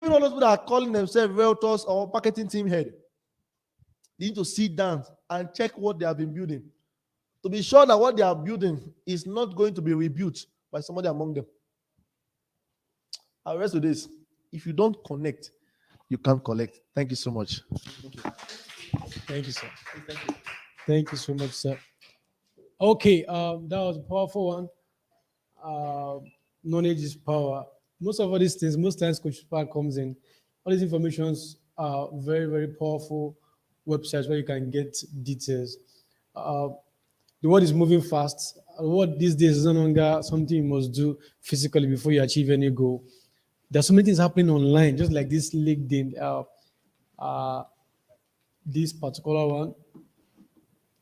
S2: Even all those people that are calling themselves realtors or marketing team head, they need to sit down and check what they have been building to be sure that what they are building is not going to be rebuilt by somebody among them. I'll rest with this. If you don't connect, you can't collect. Thank you so much.
S1: Thank you, sir. Thank you so much, sir. Okay, that was a powerful one. Knowledge is power. Most of all these things, most times Coach Park comes in. All these informations are very, very powerful websites where you can get details. Uh, the world is moving fast. The world these days is no longer something you must do physically before you achieve any goal. There's so many things happening online, just like this LinkedIn, uh, this particular one.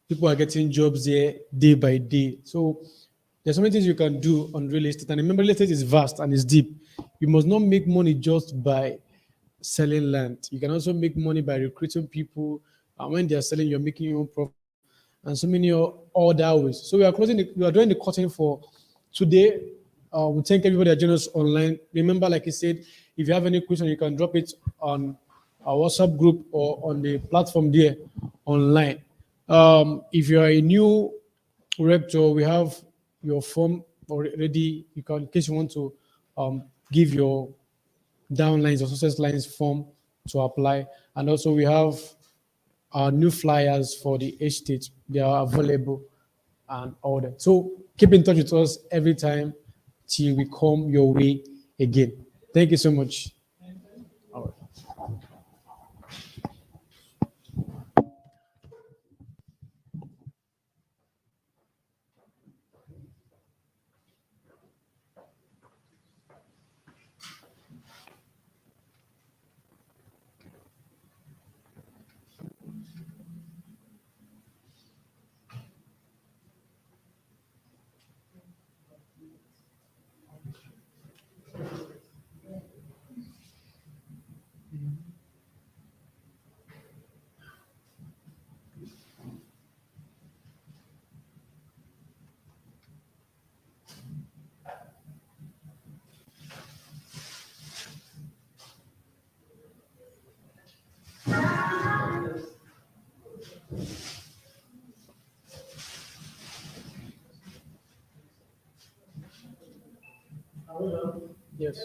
S1: People are getting jobs there day by day. So there's so many things you can do on real estate. And remember, real estate is vast and it's deep. You must not make money just by selling land. You can also make money by recruiting people. And when they're selling, you're making your own profit. And so many other ways. So we are doing the cutting for today. We thank everybody that joined us online. Remember, like I said, if you have any question, you can drop it on our WhatsApp group or on the platform there online. If you are a new rector, we have your form already. You can, in case you want to give your downlines or success lines form to apply. And also we have our new flyers for the estate. They are available and all that. So keep in touch with us every time till we come your way again. Thank you so much. All right. Yes.